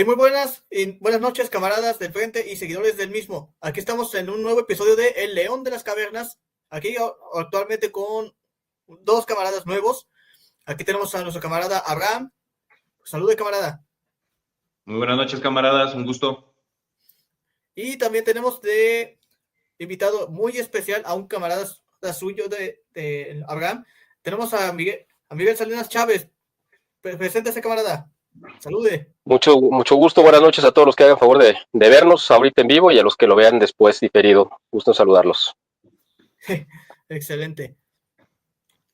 Muy buenas y buenas noches, camaradas del frente y seguidores del mismo. Aquí estamos en un nuevo episodio de El León de las Cavernas. Aquí actualmente con dos camaradas nuevos. Aquí tenemos a nuestro camarada Abraham. Salude, camarada. Muy buenas noches, camaradas, un gusto. Y también tenemos de invitado muy especial a un camarada suyo de Abraham. Tenemos a Miguel Salinas Chávez. Preséntese, camarada. Salude. Mucho gusto, buenas noches a todos los que hagan favor de vernos ahorita en vivo y a los que lo vean después diferido. Gusto en saludarlos. Excelente.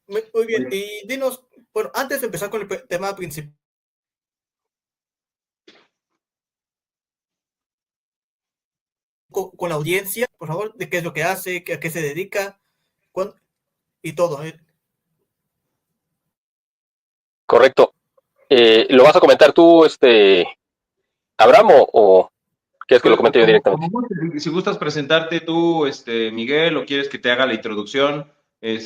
Muy bien. Y dinos, bueno, antes de empezar con el tema principal, con la audiencia, por favor, de qué es lo que hace, a qué se dedica y todo. Correcto. ¿Lo vas a comentar tú, Abraham, o quieres que lo Pues, comente yo directamente? si gustas presentarte tú, Miguel, o quieres que te haga la introducción,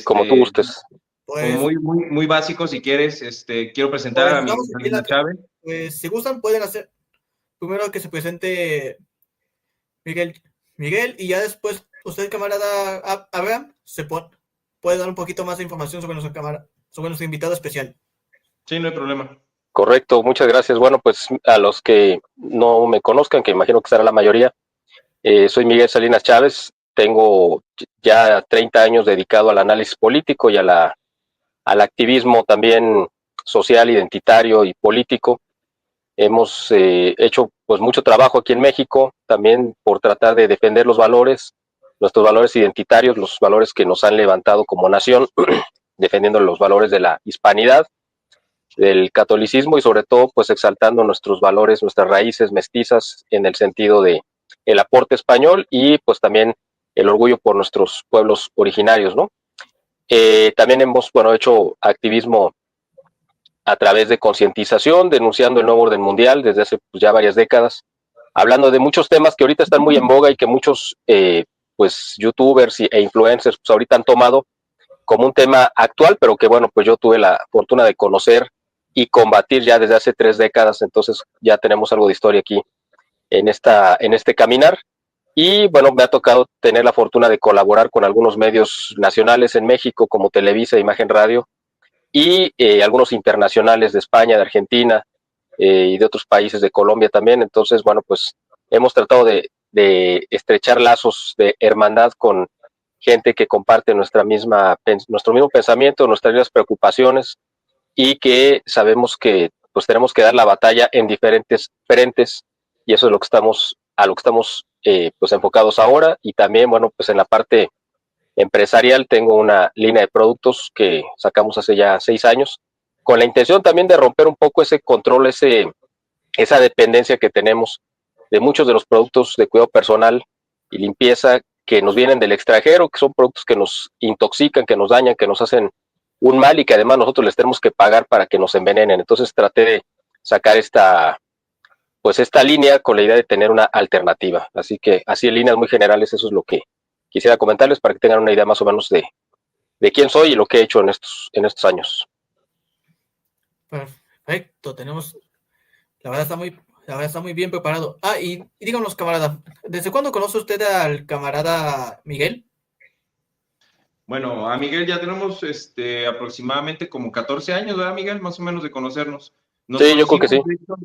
Como tú gustes. como Pues, muy básico, si quieres, quiero presentar pues a Miguel vamos aquí, Salinas Chávez. pues si gustan pueden hacer primero que se presente Miguel, y ya después usted, camarada Abraham, puede dar un poquito más de información sobre sobre nuestro invitado especial. Sí, no hay problema. Correcto, muchas gracias. Bueno, pues a los que no me conozcan, que imagino que será la mayoría, soy Miguel Salinas Chávez, tengo ya 30 años dedicado al análisis político y al activismo también social, identitario y político. Hemos hecho pues mucho trabajo aquí en México, también por tratar de defender los valores, nuestros valores identitarios, los valores que nos han levantado como nación, defendiendo los valores de la hispanidad, del catolicismo y sobre todo pues exaltando nuestros valores, nuestras raíces mestizas en el sentido de el aporte español y pues también el orgullo por nuestros pueblos originarios, ¿no? También hemos, bueno, hecho activismo a través de concientización, denunciando el nuevo orden mundial desde hace pues, ya varias décadas, hablando de muchos temas que ahorita están muy en boga y que muchos pues youtubers e influencers pues ahorita han tomado como un tema actual, pero que bueno, pues yo tuve la fortuna de conocer y combatir ya desde hace 3 décadas, entonces ya tenemos algo de historia aquí en este caminar. Y bueno, me ha tocado tener la fortuna de colaborar con algunos medios nacionales en México, como Televisa, Imagen Radio, y algunos internacionales de España, de Argentina y de otros países, de Colombia también. Entonces, bueno, pues hemos tratado de estrechar lazos de hermandad con gente que comparte nuestro mismo pensamiento, nuestras mismas preocupaciones y que sabemos que pues tenemos que dar la batalla en diferentes frentes y eso es a lo que estamos pues enfocados ahora y también, bueno, pues en la parte empresarial tengo una línea de productos que sacamos hace ya 6 años con la intención también de romper un poco ese control, esa dependencia que tenemos de muchos de los productos de cuidado personal y limpieza que nos vienen del extranjero, que son productos que nos intoxican, que nos dañan, que nos hacen un mal y que además nosotros les tenemos que pagar para que nos envenenen. Entonces traté de sacar esta línea con la idea de tener una alternativa. Así que así en líneas muy generales eso es lo que quisiera comentarles para que tengan una idea más o menos de quién soy y lo que he hecho en estos años. Perfecto, la verdad está muy bien preparado. Y díganos, camarada, ¿desde cuándo conoce usted al camarada Miguel? Bueno, a Miguel ya tenemos aproximadamente como 14 años, ¿verdad, Miguel? Más o menos de conocernos. Nos Sí, yo creo que conocimos sí. de hecho,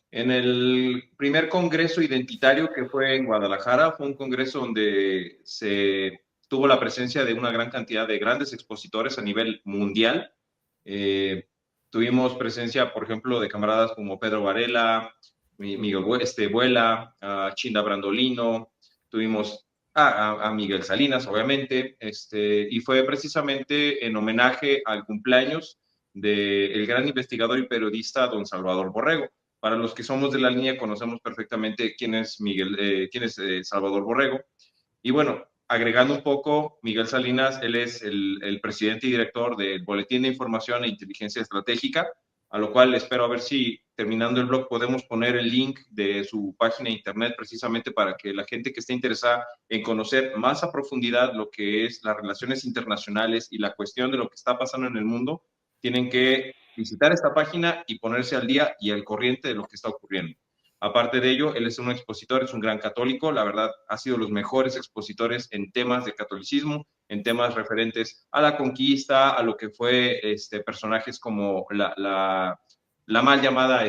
en el primer congreso identitario que fue en Guadalajara. Fue un congreso donde se tuvo la presencia de una gran cantidad de grandes expositores a nivel mundial. Eh, Tuvimos presencia, por ejemplo, de camaradas como Pedro Varela, Miguel Vuela, a Chinda Brandolino, tuvimos a Miguel Salinas, obviamente, y fue precisamente en homenaje al cumpleaños del gran investigador y periodista don Salvador Borrego. Para los que somos de la línea conocemos perfectamente quién es Salvador Borrego. Y bueno, agregando un poco, Miguel Salinas, él es el presidente y director del Boletín de Información e Inteligencia Estratégica, a lo cual espero a ver si terminando el blog podemos poner el link de su página de internet precisamente para que la gente que esté interesada en conocer más a profundidad lo que es las relaciones internacionales y la cuestión de lo que está pasando en el mundo, tienen que visitar esta página y ponerse al día y al corriente de lo que está ocurriendo. Aparte de ello, él es un expositor, es un gran católico, la verdad ha sido los mejores expositores en temas de catolicismo, en temas referentes a la conquista, a lo que fue personajes como la mal llamada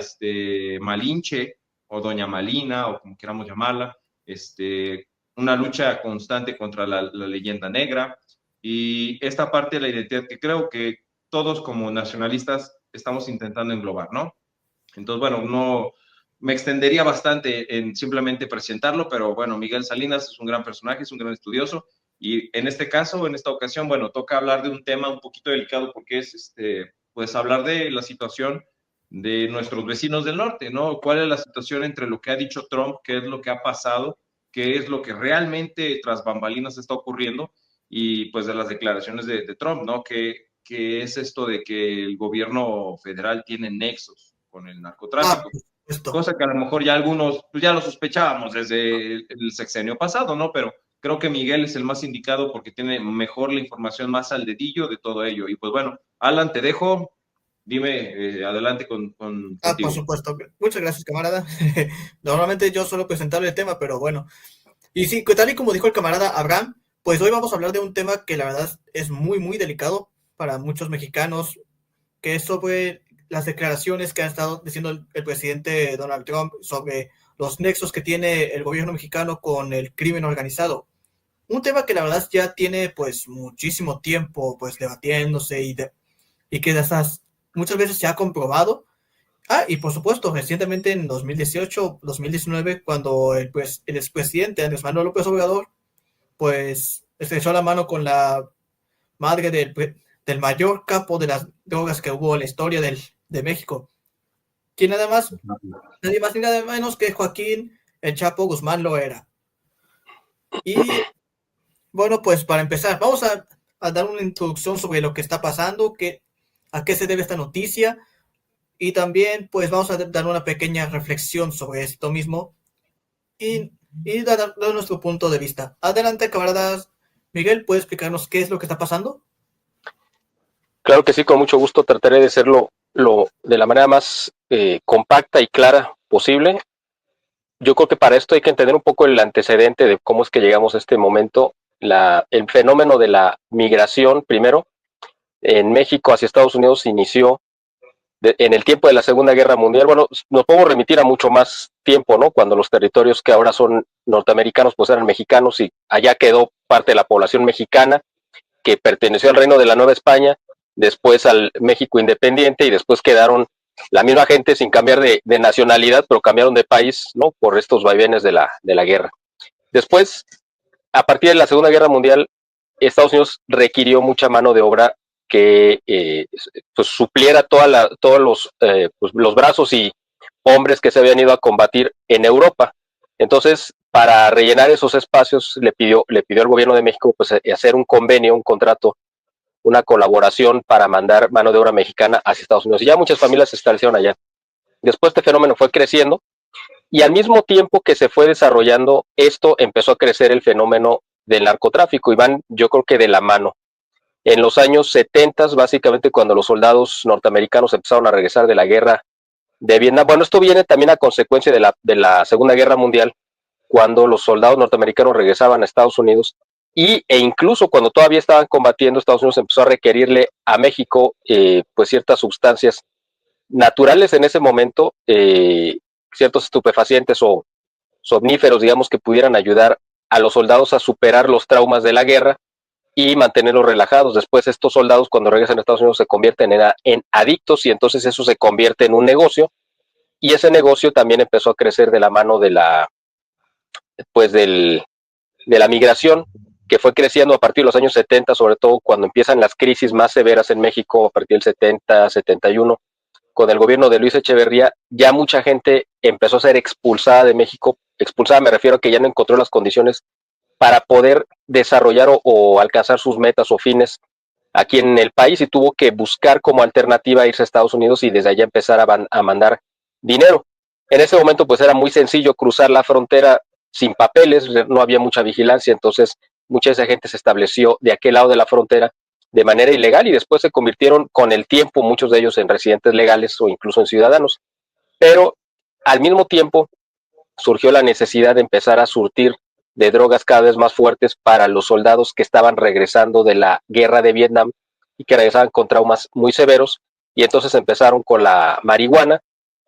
Malinche o Doña Malina, o como queramos llamarla, una lucha constante contra la leyenda negra, y esta parte de la identidad que creo que todos como nacionalistas estamos intentando englobar, ¿no? Entonces, bueno, no me extendería bastante en simplemente presentarlo, pero bueno, Miguel Salinas es un gran personaje, es un gran estudioso, y en este caso, en esta ocasión, bueno, toca hablar de un tema un poquito delicado porque es, pues, hablar de la situación de nuestros vecinos del norte, ¿no? ¿Cuál es la situación entre lo que ha dicho Trump, qué es lo que ha pasado, qué es lo que realmente tras bambalinas está ocurriendo, y pues de las declaraciones de Trump, ¿no? Que es esto de que el gobierno federal tiene nexos con el narcotráfico, Esto. cosa que a lo mejor ya algunos pues ya lo sospechábamos desde el sexenio pasado, ¿no? Pero creo que Miguel es el más indicado porque tiene mejor la información, más al dedillo de todo ello. Y pues bueno, Alan, te dejo, dime, adelante Por contigo. supuesto. Muchas gracias, camarada. Normalmente yo suelo presentar el tema, pero bueno. Y sí, tal y como dijo el camarada Abraham, pues hoy vamos a hablar de un tema que la verdad es muy, muy delicado para muchos mexicanos, que es sobre las declaraciones que ha estado diciendo el presidente Donald Trump sobre los nexos que tiene el gobierno mexicano con el crimen organizado. Un tema que la verdad ya tiene pues muchísimo tiempo pues debatiéndose y que esas, muchas veces se ha comprobado. Y por supuesto, recientemente en 2018, 2019, cuando el expresidente Andrés Manuel López Obrador pues estrechó la mano con la madre del mayor capo de las drogas que hubo en la historia de México, quien además, nadie más ni nada menos que Joaquín el Chapo Guzmán lo era. Y bueno, pues para empezar, vamos a dar una introducción sobre lo que está pasando, a qué se debe esta noticia, y también pues vamos a dar una pequeña reflexión sobre esto mismo y dar nuestro punto de vista. Adelante, camaradas. Miguel, ¿puedes explicarnos qué es lo que está pasando? Claro que sí, con mucho gusto trataré de hacerlo de la manera más compacta y clara posible. Yo creo que para esto hay que entender un poco el antecedente de cómo es que llegamos a este momento. El fenómeno de la migración, primero, en México hacia Estados Unidos inició en el tiempo de la Segunda Guerra Mundial. Bueno, nos podemos remitir a mucho más tiempo, ¿no? Cuando los territorios que ahora son norteamericanos pues eran mexicanos y allá quedó parte de la población mexicana que perteneció al Reino de la Nueva España, después al México independiente y después quedaron la misma gente sin cambiar de nacionalidad, pero cambiaron de país, ¿no? Por estos vaivenes de la guerra. Después, a partir de la Segunda Guerra Mundial, Estados Unidos requirió mucha mano de obra que pues supliera todos los brazos y hombres que se habían ido a combatir en Europa. Entonces, para rellenar esos espacios, le pidió al gobierno de México pues, hacer un convenio, un contrato, una colaboración para mandar mano de obra mexicana hacia Estados Unidos. Y ya muchas familias se establecieron allá. Después este fenómeno fue creciendo y al mismo tiempo que se fue desarrollando esto, empezó a crecer el fenómeno del narcotráfico y van, yo creo que de la mano. En los años 70, básicamente cuando los soldados norteamericanos empezaron a regresar de la guerra de Vietnam, bueno, esto viene también a consecuencia de la Segunda Guerra Mundial, cuando los soldados norteamericanos regresaban a Estados Unidos e incluso cuando todavía estaban combatiendo, Estados Unidos empezó a requerirle a México pues ciertas sustancias naturales en ese momento, ciertos estupefacientes o somníferos, digamos, que pudieran ayudar a los soldados a superar los traumas de la guerra y mantenerlos relajados. Después estos soldados cuando regresan a Estados Unidos se convierten en adictos y entonces eso se convierte en un negocio y ese negocio también empezó a crecer de la mano de la migración que fue creciendo a partir de los años 70, sobre todo cuando empiezan las crisis más severas en México a partir del 70, 71, con el gobierno de Luis Echeverría, ya mucha gente empezó a ser expulsada de México. Expulsada me refiero a que ya no encontró las condiciones para poder desarrollar o alcanzar sus metas o fines aquí en el país y tuvo que buscar como alternativa irse a Estados Unidos y desde allá empezar a mandar dinero. En ese momento pues era muy sencillo cruzar la frontera sin papeles, no había mucha vigilancia, entonces mucha de esa gente se estableció de aquel lado de la frontera de manera ilegal y después se convirtieron con el tiempo muchos de ellos en residentes legales o incluso en ciudadanos. Pero al mismo tiempo surgió la necesidad de empezar a surtir de drogas cada vez más fuertes para los soldados que estaban regresando de la guerra de Vietnam y que regresaban con traumas muy severos, y entonces empezaron con la marihuana,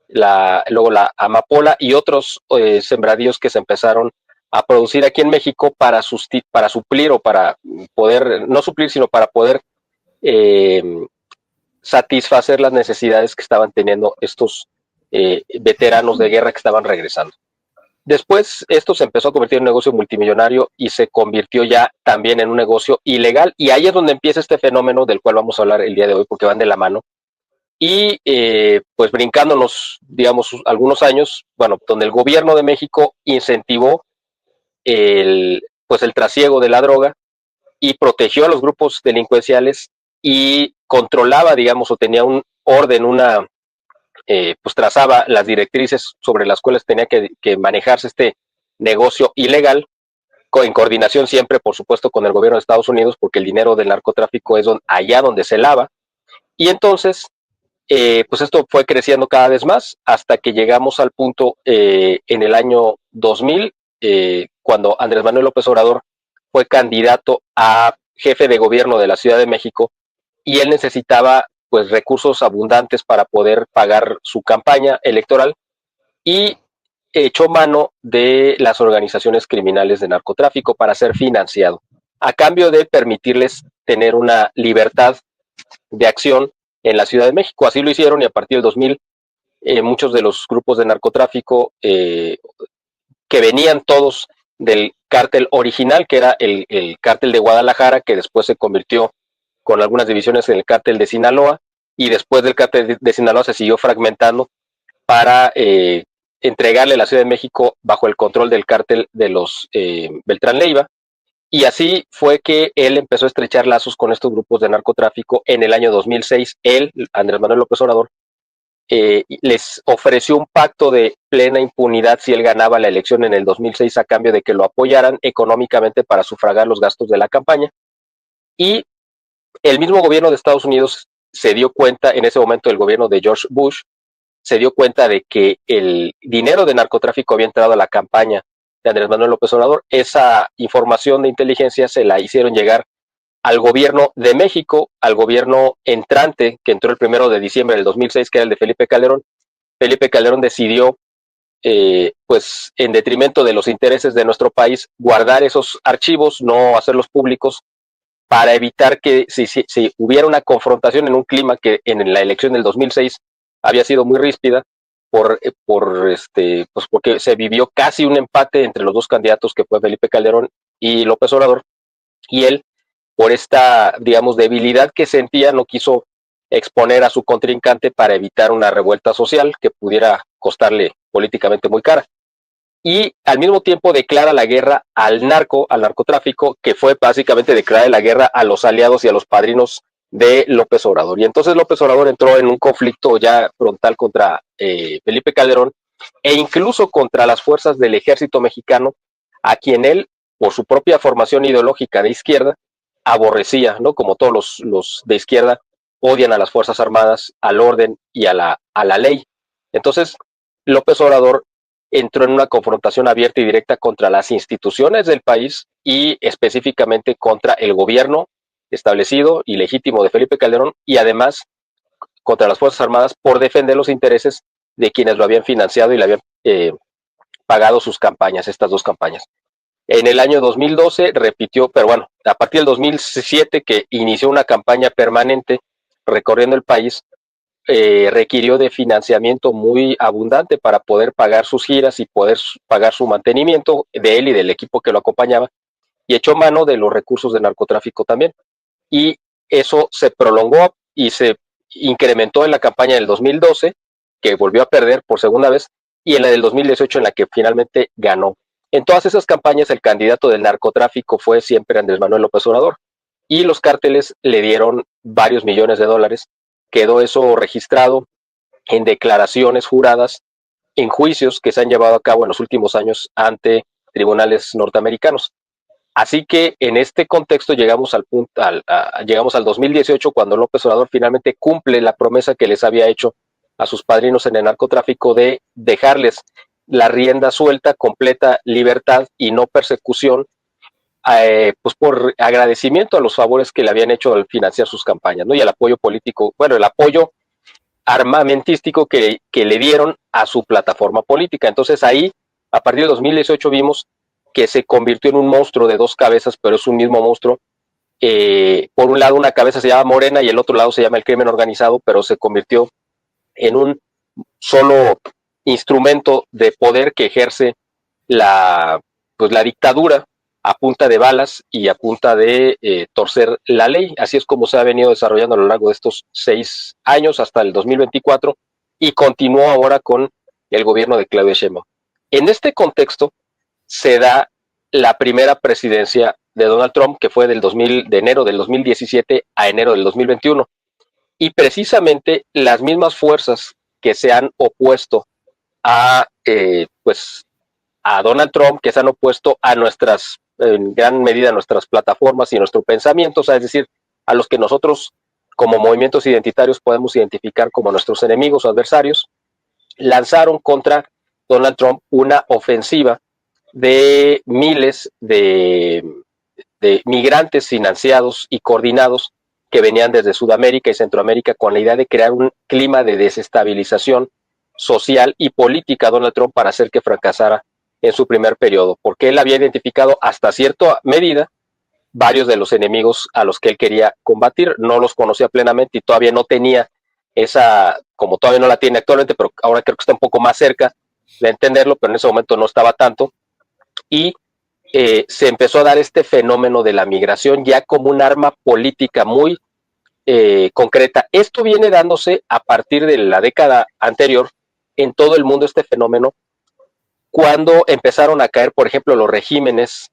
luego la amapola y otros sembradíos que se empezaron a producir aquí en México para suplir, o para poder, no suplir, sino para poder satisfacer las necesidades que estaban teniendo estos veteranos de guerra que estaban regresando. Después esto se empezó a convertir en un negocio multimillonario y se convirtió ya también en un negocio ilegal, y ahí es donde empieza este fenómeno del cual vamos a hablar el día de hoy, porque van de la mano. Y pues brincándonos, digamos, algunos años, bueno, donde el gobierno de México incentivó el trasiego de la droga y protegió a los grupos delincuenciales y controlaba, digamos, o tenía un orden, pues trazaba las directrices sobre las cuales tenía que manejarse este negocio ilegal, en coordinación siempre, por supuesto, con el gobierno de Estados Unidos, porque el dinero del narcotráfico es allá donde se lava. Y entonces, pues esto fue creciendo cada vez más hasta que llegamos al punto en el año 2000, cuando Andrés Manuel López Obrador fue candidato a jefe de gobierno de la Ciudad de México, y él necesitaba pues recursos abundantes para poder pagar su campaña electoral, y echó mano de las organizaciones criminales de narcotráfico para ser financiado, a cambio de permitirles tener una libertad de acción en la Ciudad de México. Así lo hicieron, y a partir del 2000 muchos de los grupos de narcotráfico que venían todos del cártel original, que era el cártel de Guadalajara, que después se convirtió con algunas divisiones en el cártel de Sinaloa, y después del cártel de Sinaloa se siguió fragmentando para entregarle la Ciudad de México bajo el control del cártel de los Beltrán Leiva. Y así fue que él empezó a estrechar lazos con estos grupos de narcotráfico. En el año 2006, él, Andrés Manuel López Obrador, les ofreció un pacto de plena impunidad si él ganaba la elección en el 2006, a cambio de que lo apoyaran económicamente para sufragar los gastos de la campaña. Y el mismo gobierno de Estados Unidos se dio cuenta, en ese momento el gobierno de George Bush, se dio cuenta de que el dinero de narcotráfico había entrado a la campaña de Andrés Manuel López Obrador. Esa información de inteligencia se la hicieron llegar al gobierno de México, al gobierno entrante, que entró el 1 de diciembre del 2006, que era el de Felipe Calderón. Felipe Calderón decidió, pues en detrimento de los intereses de nuestro país, guardar esos archivos, no hacerlos públicos, para evitar que si hubiera una confrontación en un clima que en la elección del 2006 había sido muy ríspida, pues porque se vivió casi un empate entre los dos candidatos, que fue Felipe Calderón y López Obrador, y él, por esta, digamos, debilidad que sentía, no quiso exponer a su contrincante para evitar una revuelta social que pudiera costarle políticamente muy cara. Y al mismo tiempo declara la guerra al narcotráfico, que fue básicamente declarar la guerra a los aliados y a los padrinos de López Obrador. Y entonces López Obrador entró en un conflicto ya frontal contra Felipe Calderón, e incluso contra las fuerzas del ejército mexicano, a quien él, por su propia formación ideológica de izquierda, aborrecía, ¿no? Como todos los de izquierda odian a las Fuerzas Armadas, al orden y a la ley. Entonces López Obrador entró en una confrontación abierta y directa contra las instituciones del país, y específicamente contra el gobierno establecido y legítimo de Felipe Calderón, y además contra las Fuerzas Armadas, por defender los intereses de quienes lo habían financiado y le habían pagado sus campañas, estas dos campañas. En el año 2012 repitió, pero bueno, a partir del 2007, que inició una campaña permanente recorriendo el país, requirió de financiamiento muy abundante para poder pagar sus giras y poder pagar su mantenimiento de él y del equipo que lo acompañaba, y echó mano de los recursos de narcotráfico también. Y eso se prolongó y se incrementó en la campaña del 2012, que volvió a perder por segunda vez, y en la del 2018, en la que finalmente ganó. En todas esas campañas el candidato del narcotráfico fue siempre Andrés Manuel López Obrador, y los cárteles le dieron varios millones de dólares. Quedó eso registrado en declaraciones juradas, en juicios que se han llevado a cabo en los últimos años ante tribunales norteamericanos. Así que en este contexto llegamos al 2018, cuando López Obrador finalmente cumple la promesa que les había hecho a sus padrinos en el narcotráfico de dejarles la rienda suelta, completa libertad y no persecución, pues por agradecimiento a los favores que le habían hecho al financiar sus campañas, ¿no? Y el apoyo político, bueno, el apoyo armamentístico que le dieron a su plataforma política. Entonces ahí, a partir de 2018, vimos que se convirtió en un monstruo de dos cabezas, pero es un mismo monstruo. Por un lado una cabeza se llama Morena y el otro lado se llama el crimen organizado, pero se convirtió en un solo instrumento de poder que ejerce pues la dictadura a punta de balas y a punta de torcer la ley. Así es como se ha venido desarrollando a lo largo de estos 6 años hasta el 2024 y continuó ahora con el gobierno de Claudia Sheinbaum. En este contexto se da la primera presidencia de Donald Trump, que fue de enero del 2017 a enero del 2021. Y precisamente las mismas fuerzas que se han opuesto a, pues, a Donald Trump, que se han opuesto a en gran medida, nuestras plataformas y nuestro pensamiento, o sea, es decir, a los que nosotros como movimientos identitarios podemos identificar como nuestros enemigos o adversarios, lanzaron contra Donald Trump una ofensiva de miles de migrantes financiados y coordinados que venían desde Sudamérica y Centroamérica con la idea de crear un clima de desestabilización social y política a Donald Trump para hacer que fracasara en su primer periodo, porque él había identificado hasta cierta medida varios de los enemigos a los que él quería combatir, no los conocía plenamente y todavía no tenía esa, como todavía no la tiene actualmente, pero ahora creo que está un poco más cerca de entenderlo, pero en ese momento no estaba tanto, y se empezó a dar este fenómeno de la migración ya como un arma política muy concreta. Esto viene dándose a partir de la década anterior en todo el mundo, este fenómeno, cuando empezaron a caer, por ejemplo, los regímenes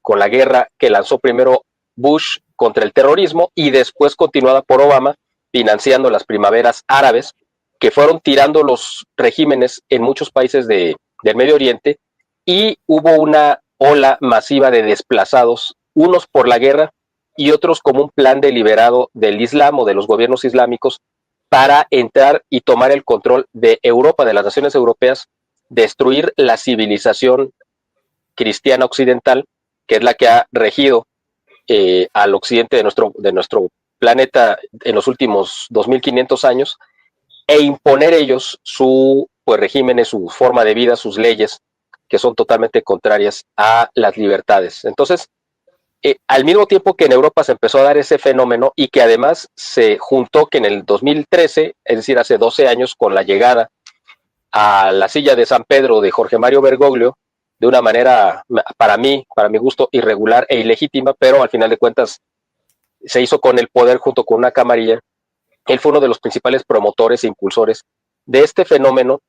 con la guerra que lanzó primero Bush contra el terrorismo y después continuada por Obama, financiando las primaveras árabes, que fueron tirando los regímenes en muchos países del Medio Oriente, y hubo una ola masiva de desplazados, unos por la guerra y otros como un plan deliberado del Islam o de los gobiernos islámicos para entrar y tomar el control de Europa, de las naciones europeas, destruir la civilización cristiana occidental, que es la que ha regido al occidente de nuestro planeta en los últimos 2500 años, e imponer ellos su regímenes, su forma de vida, sus leyes, que son totalmente contrarias a las libertades. Entonces, al mismo tiempo que en Europa se empezó a dar ese fenómeno y que además se juntó que en el 2013, es decir, hace 12 años, con la llegada a la silla de San Pedro de Jorge Mario Bergoglio, de una manera, para mi gusto, irregular e ilegítima, pero al final de cuentas se hizo con el poder junto con una camarilla. Él fue uno de los principales promotores e impulsores de este fenómeno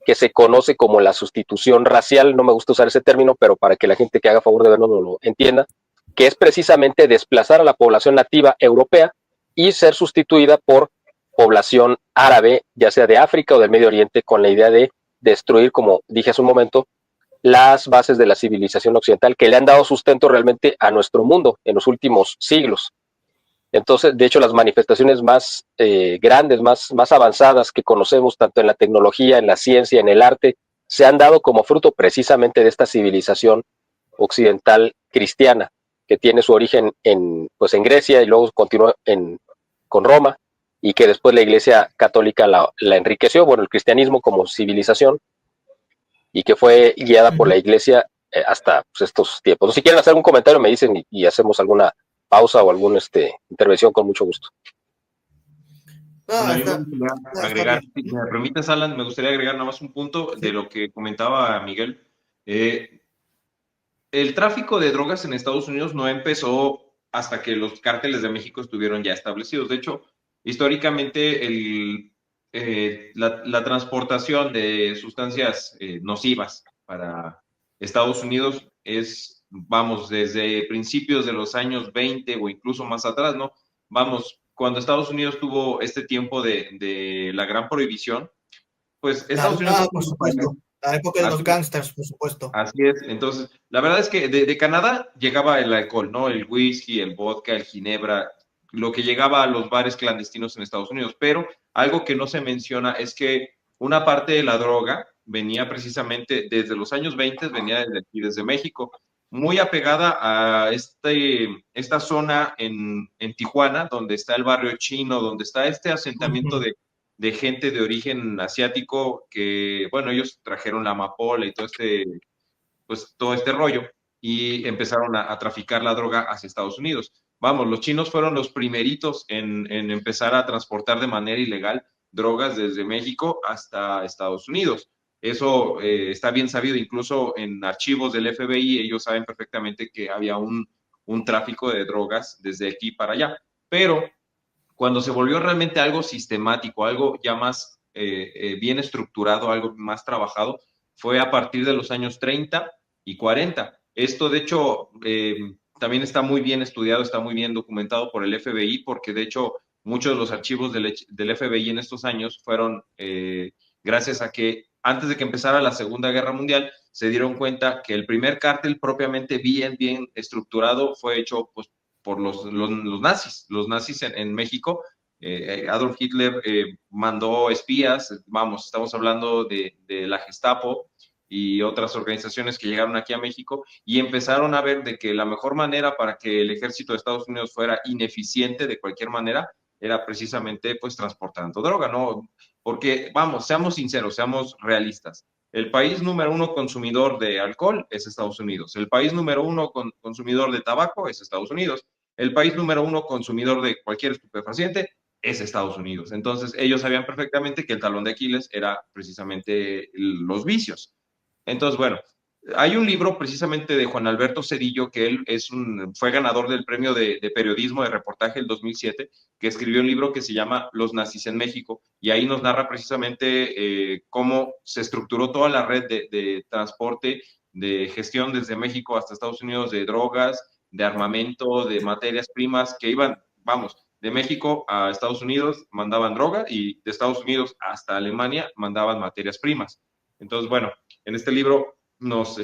que se conoce como la sustitución racial. No me gusta usar ese término, pero para que la gente que haga favor de vernos lo entienda, que es precisamente desplazar a la población nativa europea y ser sustituida por población árabe, ya sea de África o del Medio Oriente, con la idea de destruir, como dije hace un momento, las bases de la civilización occidental que le han dado sustento realmente a nuestro mundo en los últimos siglos. Entonces, de hecho, las manifestaciones más grandes, más avanzadas que conocemos, tanto en la tecnología, en la ciencia, en el arte, se han dado como fruto precisamente de esta civilización occidental cristiana, que tiene su origen en Grecia y luego continuó con Roma, y que después la Iglesia Católica la enriqueció, el cristianismo como civilización, y que fue guiada por la Iglesia hasta estos tiempos. Si quieren hacer algún comentario, me dicen y hacemos alguna pausa o alguna intervención con mucho gusto. Bueno, yo me gustaría agregar, si me permites, Alan, me gustaría agregar nada más un punto de lo que comentaba Miguel. El tráfico de drogas en Estados Unidos no empezó hasta que los cárteles de México estuvieron ya establecidos. De hecho, históricamente la transportación de sustancias nocivas para Estados Unidos es, desde principios de los años 20 o incluso más atrás, ¿no? Cuando Estados Unidos tuvo este tiempo de la gran prohibición, pues Estados Unidos... por supuesto. La época de los gángsters, por supuesto. Así es. Entonces, la verdad es que de Canadá llegaba el alcohol, ¿no? El whisky, el vodka, el ginebra, lo que llegaba a los bares clandestinos en Estados Unidos. Pero algo que no se menciona es que una parte de la droga venía precisamente desde los años 20, venía desde aquí, desde México, muy apegada a esta zona en Tijuana, donde está el barrio chino, donde está este asentamiento de gente de origen asiático que, bueno, ellos trajeron la amapola y todo este rollo y empezaron a traficar la droga hacia Estados Unidos. Vamos, los chinos fueron los primeritos en empezar a transportar de manera ilegal drogas desde México hasta Estados Unidos. Eso está bien sabido, incluso en archivos del FBI, ellos saben perfectamente que había un tráfico de drogas desde aquí para allá. Pero cuando se volvió realmente algo sistemático, algo ya más bien estructurado, algo más trabajado, fue a partir de los años 30 y 40. Esto, de hecho, también está muy bien estudiado, está muy bien documentado por el FBI, porque de hecho muchos de los archivos del FBI en estos años fueron gracias a que antes de que empezara la Segunda Guerra Mundial, se dieron cuenta que el primer cártel propiamente bien estructurado fue hecho pues, por los nazis. Los nazis en México, Adolf Hitler mandó espías, vamos, estamos hablando de la Gestapo y otras organizaciones que llegaron aquí a México y empezaron a ver de que la mejor manera para que el ejército de Estados Unidos fuera ineficiente de cualquier manera era precisamente pues transportando droga, ¿no? Porque, vamos, seamos sinceros, seamos realistas. El país número uno consumidor de alcohol es Estados Unidos. El país número uno consumidor de tabaco es Estados Unidos. El país número uno consumidor de cualquier estupefaciente es Estados Unidos. Entonces, ellos sabían perfectamente que el talón de Aquiles era precisamente los vicios. Entonces, bueno, hay un libro precisamente de Juan Alberto Cedillo, que él fue ganador del premio de periodismo de reportaje el 2007, que escribió un libro que se llama Los nazis en México, y ahí nos narra precisamente cómo se estructuró toda la red de transporte, de gestión desde México hasta Estados Unidos de drogas, de armamento, de materias primas que iban, vamos, de México a Estados Unidos mandaban droga y de Estados Unidos hasta Alemania mandaban materias primas. Entonces, bueno, en este libro nos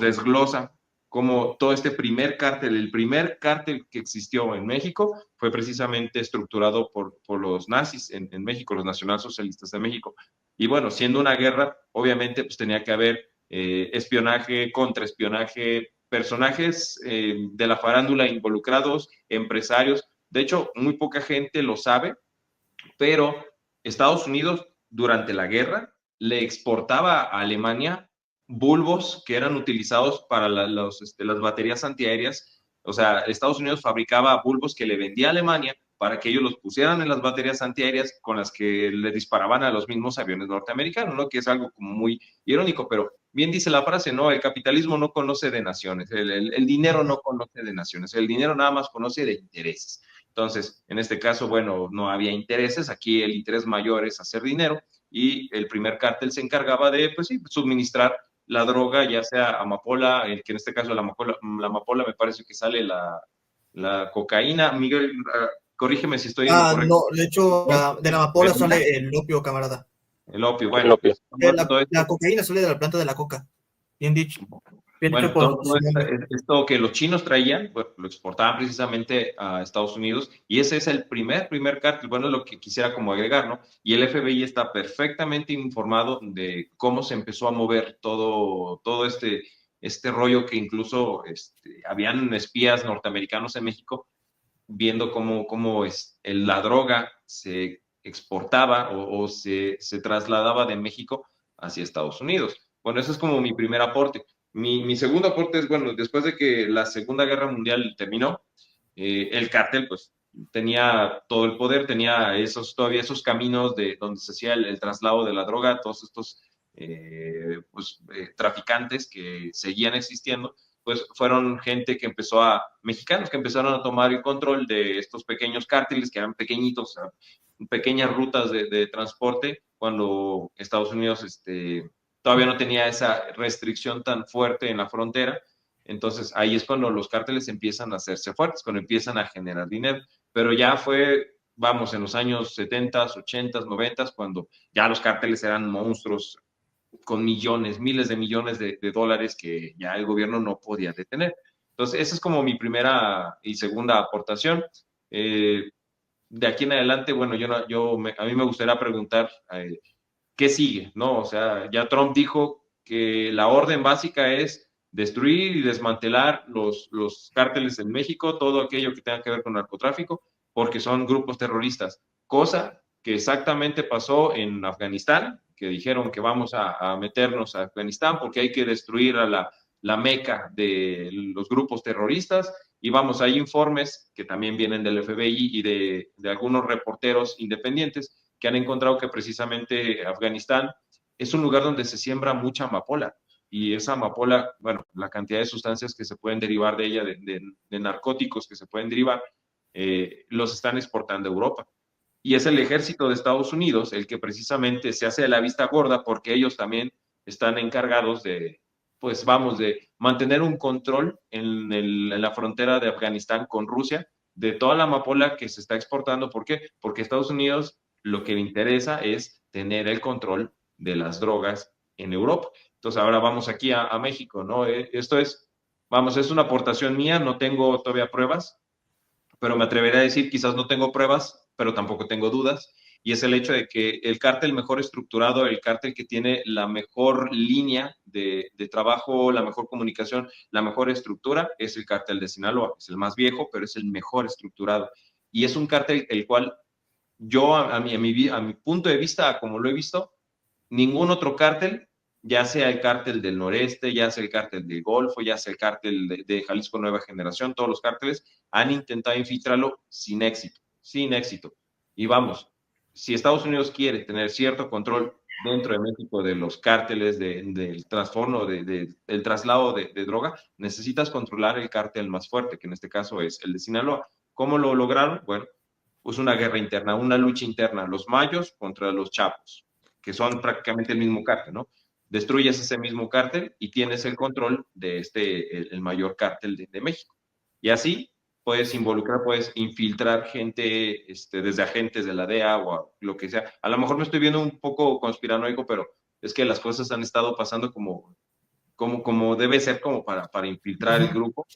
desglosa cómo todo este primer cártel, el primer cártel que existió en México, fue precisamente estructurado por los nazis en México, los nacionalsocialistas de México. Y bueno, siendo una guerra, obviamente pues tenía que haber espionaje, contraespionaje, personajes de la farándula involucrados, empresarios. De hecho, muy poca gente lo sabe, pero Estados Unidos durante la guerra le exportaba a Alemania bulbos que eran utilizados para las baterías antiaéreas. O sea, Estados Unidos fabricaba bulbos que le vendía a Alemania para que ellos los pusieran en las baterías antiaéreas con las que le disparaban a los mismos aviones norteamericanos, ¿no? Que es algo como muy irónico, pero bien dice la frase, ¿no? El capitalismo no conoce de naciones, el dinero no conoce de naciones, el dinero nada más conoce de intereses. Entonces, en este caso, bueno, no había intereses, aquí el interés mayor es hacer dinero y el primer cártel se encargaba de, pues sí, suministrar la droga, ya sea amapola, que en este caso la amapola me parece que sale la cocaína. Miguel, corrígeme si estoy en lo correcto. No, de hecho, de la amapola sale el opio, camarada. El opio, bueno. El opio. La cocaína sale de la planta de la coca. Bien dicho. Bueno, todo esto que los chinos traían, pues, lo exportaban precisamente a Estados Unidos y ese es el primer cártel, bueno, es lo que quisiera como agregar, ¿no? Y el FBI está perfectamente informado de cómo se empezó a mover todo este rollo que incluso habían espías norteamericanos en México viendo cómo la droga se exportaba o se trasladaba de México hacia Estados Unidos. Bueno, ese es como mi primer aporte. Mi segundo aporte es, bueno, después de que la Segunda Guerra Mundial terminó, el cártel, pues, tenía todo el poder, tenía todavía esos caminos de donde se hacía el traslado de la droga, todos estos traficantes que seguían existiendo, pues fueron gente que mexicanos que empezaron a tomar el control de estos pequeños cárteles que eran pequeñitos, pequeñas rutas de transporte, cuando Estados Unidos todavía no tenía esa restricción tan fuerte en la frontera. Entonces ahí es cuando los cárteles empiezan a hacerse fuertes, cuando empiezan a generar dinero. Pero ya fue, vamos, en los años 70, 80, 90, cuando ya los cárteles eran monstruos con millones, miles de millones de dólares que ya el gobierno no podía detener. Entonces, esa es como mi primera y segunda aportación. De aquí en adelante, bueno, a mí me gustaría preguntar ¿qué sigue? ¿No? O sea, ya Trump dijo que la orden básica es destruir y desmantelar los cárteles en México, todo aquello que tenga que ver con narcotráfico, porque son grupos terroristas, cosa que exactamente pasó en Afganistán, que dijeron que vamos a meternos a Afganistán porque hay que destruir a la meca de los grupos terroristas. Y vamos, hay informes que también vienen del FBI y de algunos reporteros independientes que han encontrado que precisamente Afganistán es un lugar donde se siembra mucha amapola. Y esa amapola, bueno, la cantidad de sustancias que se pueden derivar de ella, de narcóticos que se pueden derivar, los están exportando a Europa. Y es el ejército de Estados Unidos el que precisamente se hace de la vista gorda porque ellos también están encargados de, pues vamos, de mantener un control en la frontera de Afganistán con Rusia de toda la amapola que se está exportando. ¿Por qué? Porque Estados Unidos lo que le interesa es tener el control de las drogas en Europa. Entonces ahora vamos aquí a México, ¿no? Esto es, vamos, es una aportación mía, no tengo todavía pruebas, pero me atrevería a decir, quizás no tengo pruebas, pero tampoco tengo dudas, y es el hecho de que el cártel mejor estructurado, el cártel que tiene la mejor línea de trabajo, la mejor comunicación, la mejor estructura, es el cártel de Sinaloa. Es el más viejo, pero es el mejor estructurado. Y es un cártel el cual yo, a mi punto de vista, como lo he visto, ningún otro cártel, ya sea el cártel del noreste, ya sea el cártel del Golfo, ya sea el cártel de Jalisco Nueva Generación, todos los cárteles han intentado infiltrarlo sin éxito, sin éxito. Y vamos, si Estados Unidos quiere tener cierto control dentro de México de los cárteles, del trastorno, del traslado de droga, necesitas controlar el cártel más fuerte, que en este caso es el de Sinaloa. ¿Cómo lo lograron? Bueno, pues una guerra interna, una lucha interna, los mayos contra los chapos, que son prácticamente el mismo cártel, ¿no? Destruyes ese mismo cártel y tienes el control de el mayor cártel de México. Y así puedes involucrar, puedes infiltrar gente, desde agentes de la DEA o lo que sea. A lo mejor me estoy viendo un poco conspiranoico, pero es que las cosas han estado pasando como debe ser, como para infiltrar el grupo,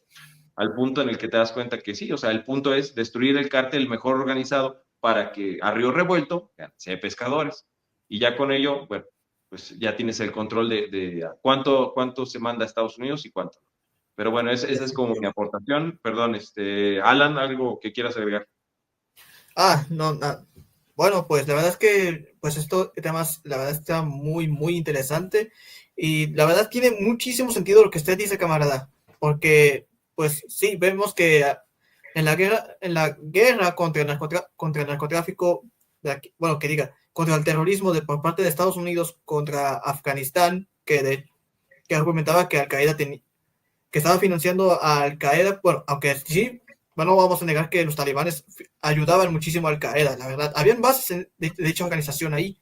al punto en el que te das cuenta que sí, o sea, el punto es destruir el cártel mejor organizado para que a río revuelto sea pescadores. Y ya con ello, bueno, pues ya tienes el control de cuánto se manda a Estados Unidos y cuánto. Pero bueno, esa es como mi aportación. Perdón, Alan, ¿algo que quieras agregar? No. Bueno, pues la verdad es que pues esto temas, la verdad está muy, muy interesante y la verdad tiene muchísimo sentido lo que usted dice, camarada, porque pues sí, vemos que en la guerra contra el narcotráfico, bueno, que diga, contra el terrorismo por parte de Estados Unidos contra Afganistán, que argumentaba que Al-Qaeda que estaba financiando a Al-Qaeda, bueno, aunque sí, bueno, vamos a negar que los talibanes ayudaban muchísimo a Al-Qaeda, la verdad. Habían bases de dicha organización ahí.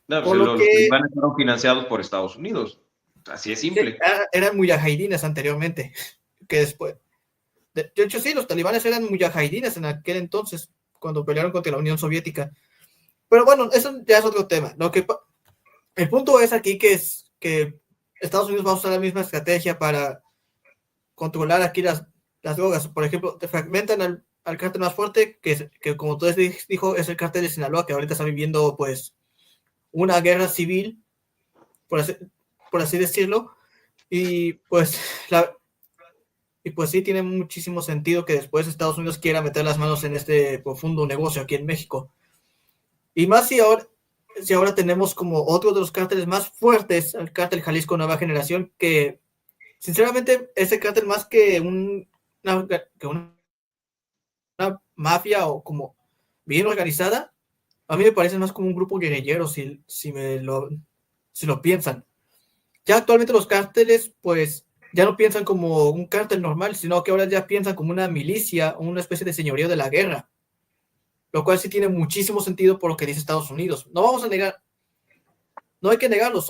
No, Por pues lo los que talibanes fueron financiados por Estados Unidos. Así es simple. eran mujahidines anteriormente, que después. De hecho, sí, los talibanes eran mujahidines en aquel entonces, cuando pelearon contra la Unión Soviética. Pero bueno, eso ya es otro tema. El punto es aquí que Estados Unidos va a usar la misma estrategia para controlar aquí las drogas. Por ejemplo, te fragmentan al cártel más fuerte, que como tú dijo, es el cártel de Sinaloa, que ahorita está viviendo pues una guerra civil, por así decirlo, y pues sí tiene muchísimo sentido que después Estados Unidos quiera meter las manos en este profundo negocio aquí en México. Y más si ahora tenemos como otro de los cárteles más fuertes, el cártel Jalisco Nueva Generación, que sinceramente ese cártel más que una mafia o como bien organizada, a mí me parece más como un grupo guerrillero si lo piensan. Ya actualmente los cárteles pues ya no piensan como un cártel normal, sino que ahora ya piensan como una milicia o una especie de señorío de la guerra, lo cual sí tiene muchísimo sentido por lo que dice Estados Unidos. No vamos a negar, no hay que negarlo,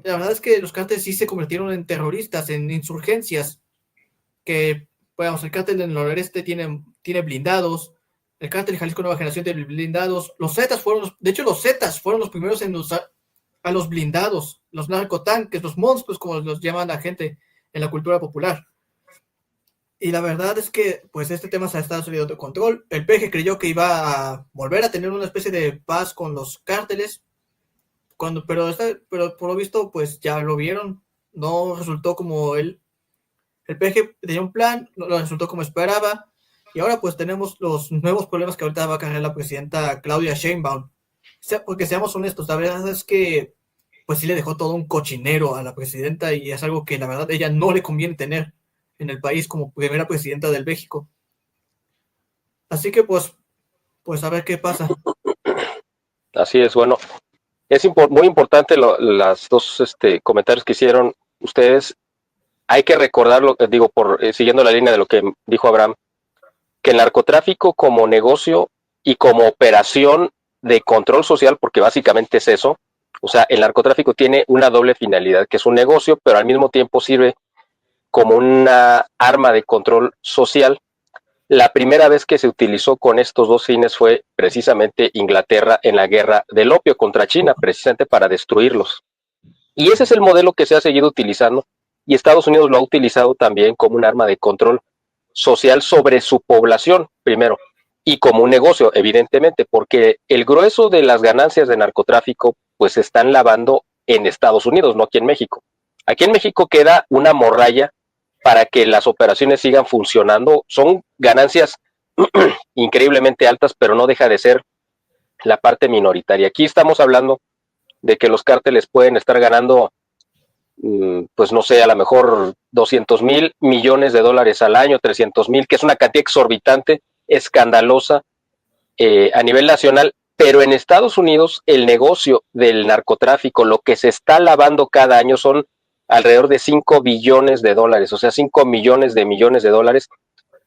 la verdad es que los cárteles sí se convirtieron en terroristas, en insurgencias, que, pues, el cártel del noreste tiene blindados, el cártel Jalisco Nueva Generación tiene blindados, los Zetas fueron los primeros en usar a los blindados, los narcotanques, los monstruos, como los llaman la gente en la cultura popular. Y la verdad es que, pues, este tema se ha estado saliendo de control. El PG creyó que iba a volver a tener una especie de paz con los cárteles, pero por lo visto, pues ya lo vieron, no resultó como el PG tenía un plan, no lo resultó como esperaba, y ahora pues tenemos los nuevos problemas que ahorita va a cargar la presidenta Claudia Sheinbaum. Porque seamos honestos, la verdad es que pues sí le dejó todo un cochinero a la presidenta y es algo que la verdad ella no le conviene tener en el país como primera presidenta del México. Así que pues a ver qué pasa. Así es, bueno, es muy importante las dos comentarios que hicieron ustedes. Hay que recordarlo, digo, siguiendo la línea de lo que dijo Abraham, que el narcotráfico como negocio y como operación de control social, porque básicamente es eso, o sea, el narcotráfico tiene una doble finalidad, que es un negocio, pero al mismo tiempo sirve como una arma de control social. La primera vez que se utilizó con estos dos fines fue precisamente Inglaterra en la guerra del opio contra China, precisamente para destruirlos. Y ese es el modelo que se ha seguido utilizando y Estados Unidos lo ha utilizado también como un arma de control social sobre su población, primero, y como un negocio, evidentemente, porque el grueso de las ganancias de narcotráfico pues se están lavando en Estados Unidos, no aquí en México. Aquí en México queda una morralla para que las operaciones sigan funcionando. Son ganancias increíblemente altas, pero no deja de ser la parte minoritaria. Aquí estamos hablando de que los cárteles pueden estar ganando, pues no sé, a lo mejor 200,000 millones de dólares al año, 300,000, que es una cantidad exorbitante, escandalosa a nivel nacional, pero en Estados Unidos el negocio del narcotráfico, lo que se está lavando cada año son alrededor de 5 billones de dólares, o sea, 5 millones de dólares,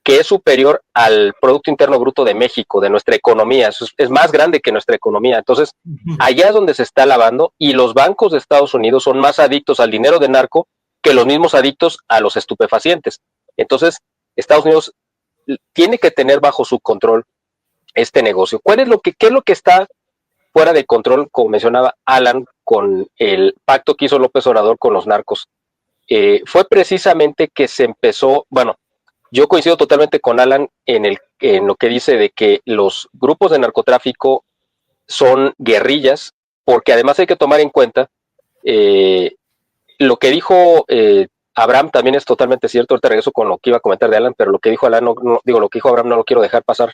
que es superior al Producto Interno Bruto de México, de nuestra economía, es más grande que nuestra economía. Entonces, allá es donde se está lavando y los bancos de Estados Unidos son más adictos al dinero de narco que los mismos adictos a los estupefacientes. Entonces, Estados Unidos tiene que tener bajo su control este negocio. ¿Qué es lo que está fuera de control, como mencionaba Alan, con el pacto que hizo López Obrador con los narcos? Fue precisamente que se empezó, bueno, yo coincido totalmente con Alan en lo que dice de que los grupos de narcotráfico son guerrillas, porque además hay que tomar en cuenta lo que dijo Abraham también es totalmente cierto. Ahorita regreso con lo que iba a comentar de Alan, pero lo que dijo Alan, lo que dijo Abraham no lo quiero dejar pasar.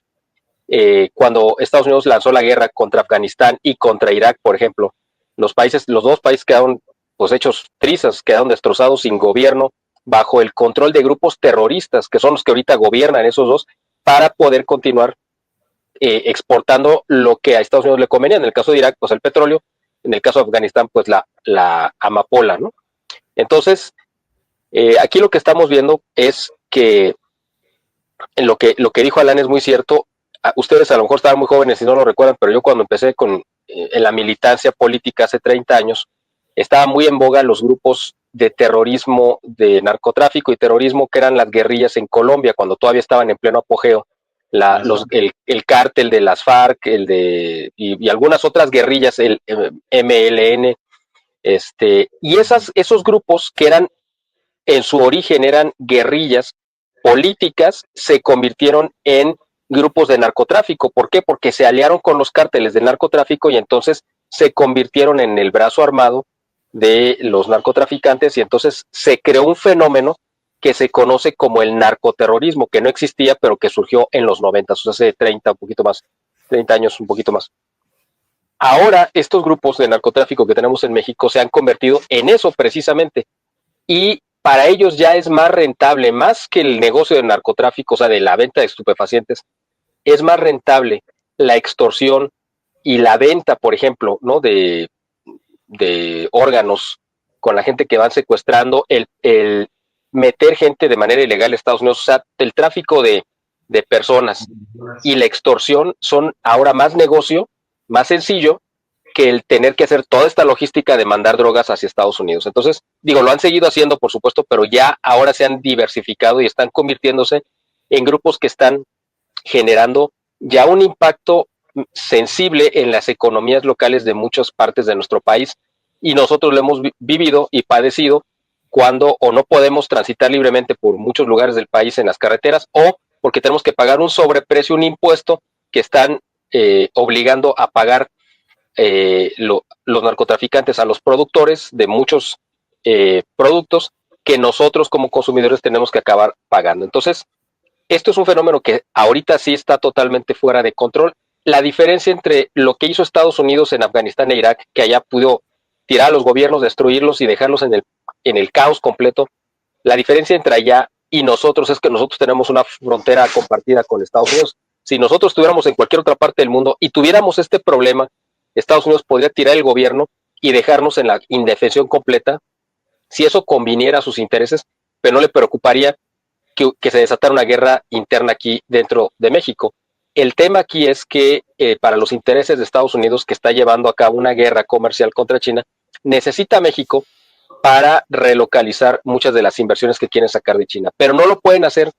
Cuando Estados Unidos lanzó la guerra contra Afganistán y contra Irak, por ejemplo, los dos países quedaron pues hechos trizas, quedaron destrozados sin gobierno, bajo el control de grupos terroristas, que son los que ahorita gobiernan esos dos, para poder continuar exportando lo que a Estados Unidos le convenía. En el caso de Irak, pues el petróleo, en el caso de Afganistán, pues la amapola, ¿no? Entonces, aquí lo que estamos viendo es que lo que dijo Alan es muy cierto. Ustedes a lo mejor estaban muy jóvenes y no lo recuerdan, pero yo cuando empecé en la militancia política hace 30 años, estaban muy en boga los grupos de terrorismo, de narcotráfico y terrorismo, que eran las guerrillas en Colombia, cuando todavía estaban en pleno apogeo. El cártel de las FARC, y algunas otras guerrillas, el MLN, y esos grupos que eran, en su origen eran guerrillas políticas, se convirtieron en grupos de narcotráfico. ¿Por qué? Porque se aliaron con los cárteles de narcotráfico y entonces se convirtieron en el brazo armado de los narcotraficantes y entonces se creó un fenómeno que se conoce como el narcoterrorismo, que no existía, pero que surgió en los 90, o sea, hace 30, un poquito más, 30 años, un poquito más. Ahora, estos grupos de narcotráfico que tenemos en México se han convertido en eso precisamente, y para ellos ya es más rentable, más que el negocio de narcotráfico, o sea, de la venta de estupefacientes, es más rentable la extorsión y la venta, por ejemplo, ¿no? de órganos con la gente que van secuestrando, el meter gente de manera ilegal a Estados Unidos, o sea, el tráfico de personas y la extorsión son ahora más negocio, más sencillo que el tener que hacer toda esta logística de mandar drogas hacia Estados Unidos. Entonces, digo, lo han seguido haciendo, por supuesto, pero ya ahora se han diversificado y están convirtiéndose en grupos que están generando ya un impacto sensible en las economías locales de muchas partes de nuestro país, y nosotros lo hemos vivido y padecido cuando o no podemos transitar libremente por muchos lugares del país en las carreteras, o porque tenemos que pagar un sobreprecio, un impuesto que están obligando a pagar los narcotraficantes a los productores de muchos productos que nosotros como consumidores tenemos que acabar pagando. Entonces, esto es un fenómeno que ahorita sí está totalmente fuera de control. La diferencia entre lo que hizo Estados Unidos en Afganistán e Irak, que allá pudo tirar a los gobiernos, destruirlos y dejarlos en el caos completo, la diferencia entre allá y nosotros es que nosotros tenemos una frontera compartida con Estados Unidos. Si nosotros estuviéramos en cualquier otra parte del mundo y tuviéramos este problema, Estados Unidos podría tirar el gobierno y dejarnos en la indefensión completa si eso conviniera a sus intereses, pero no le preocuparía que se desatara una guerra interna aquí dentro de México. El tema aquí es que para los intereses de Estados Unidos, que está llevando a cabo una guerra comercial contra China, necesita México para relocalizar muchas de las inversiones que quieren sacar de China, pero no lo pueden hacer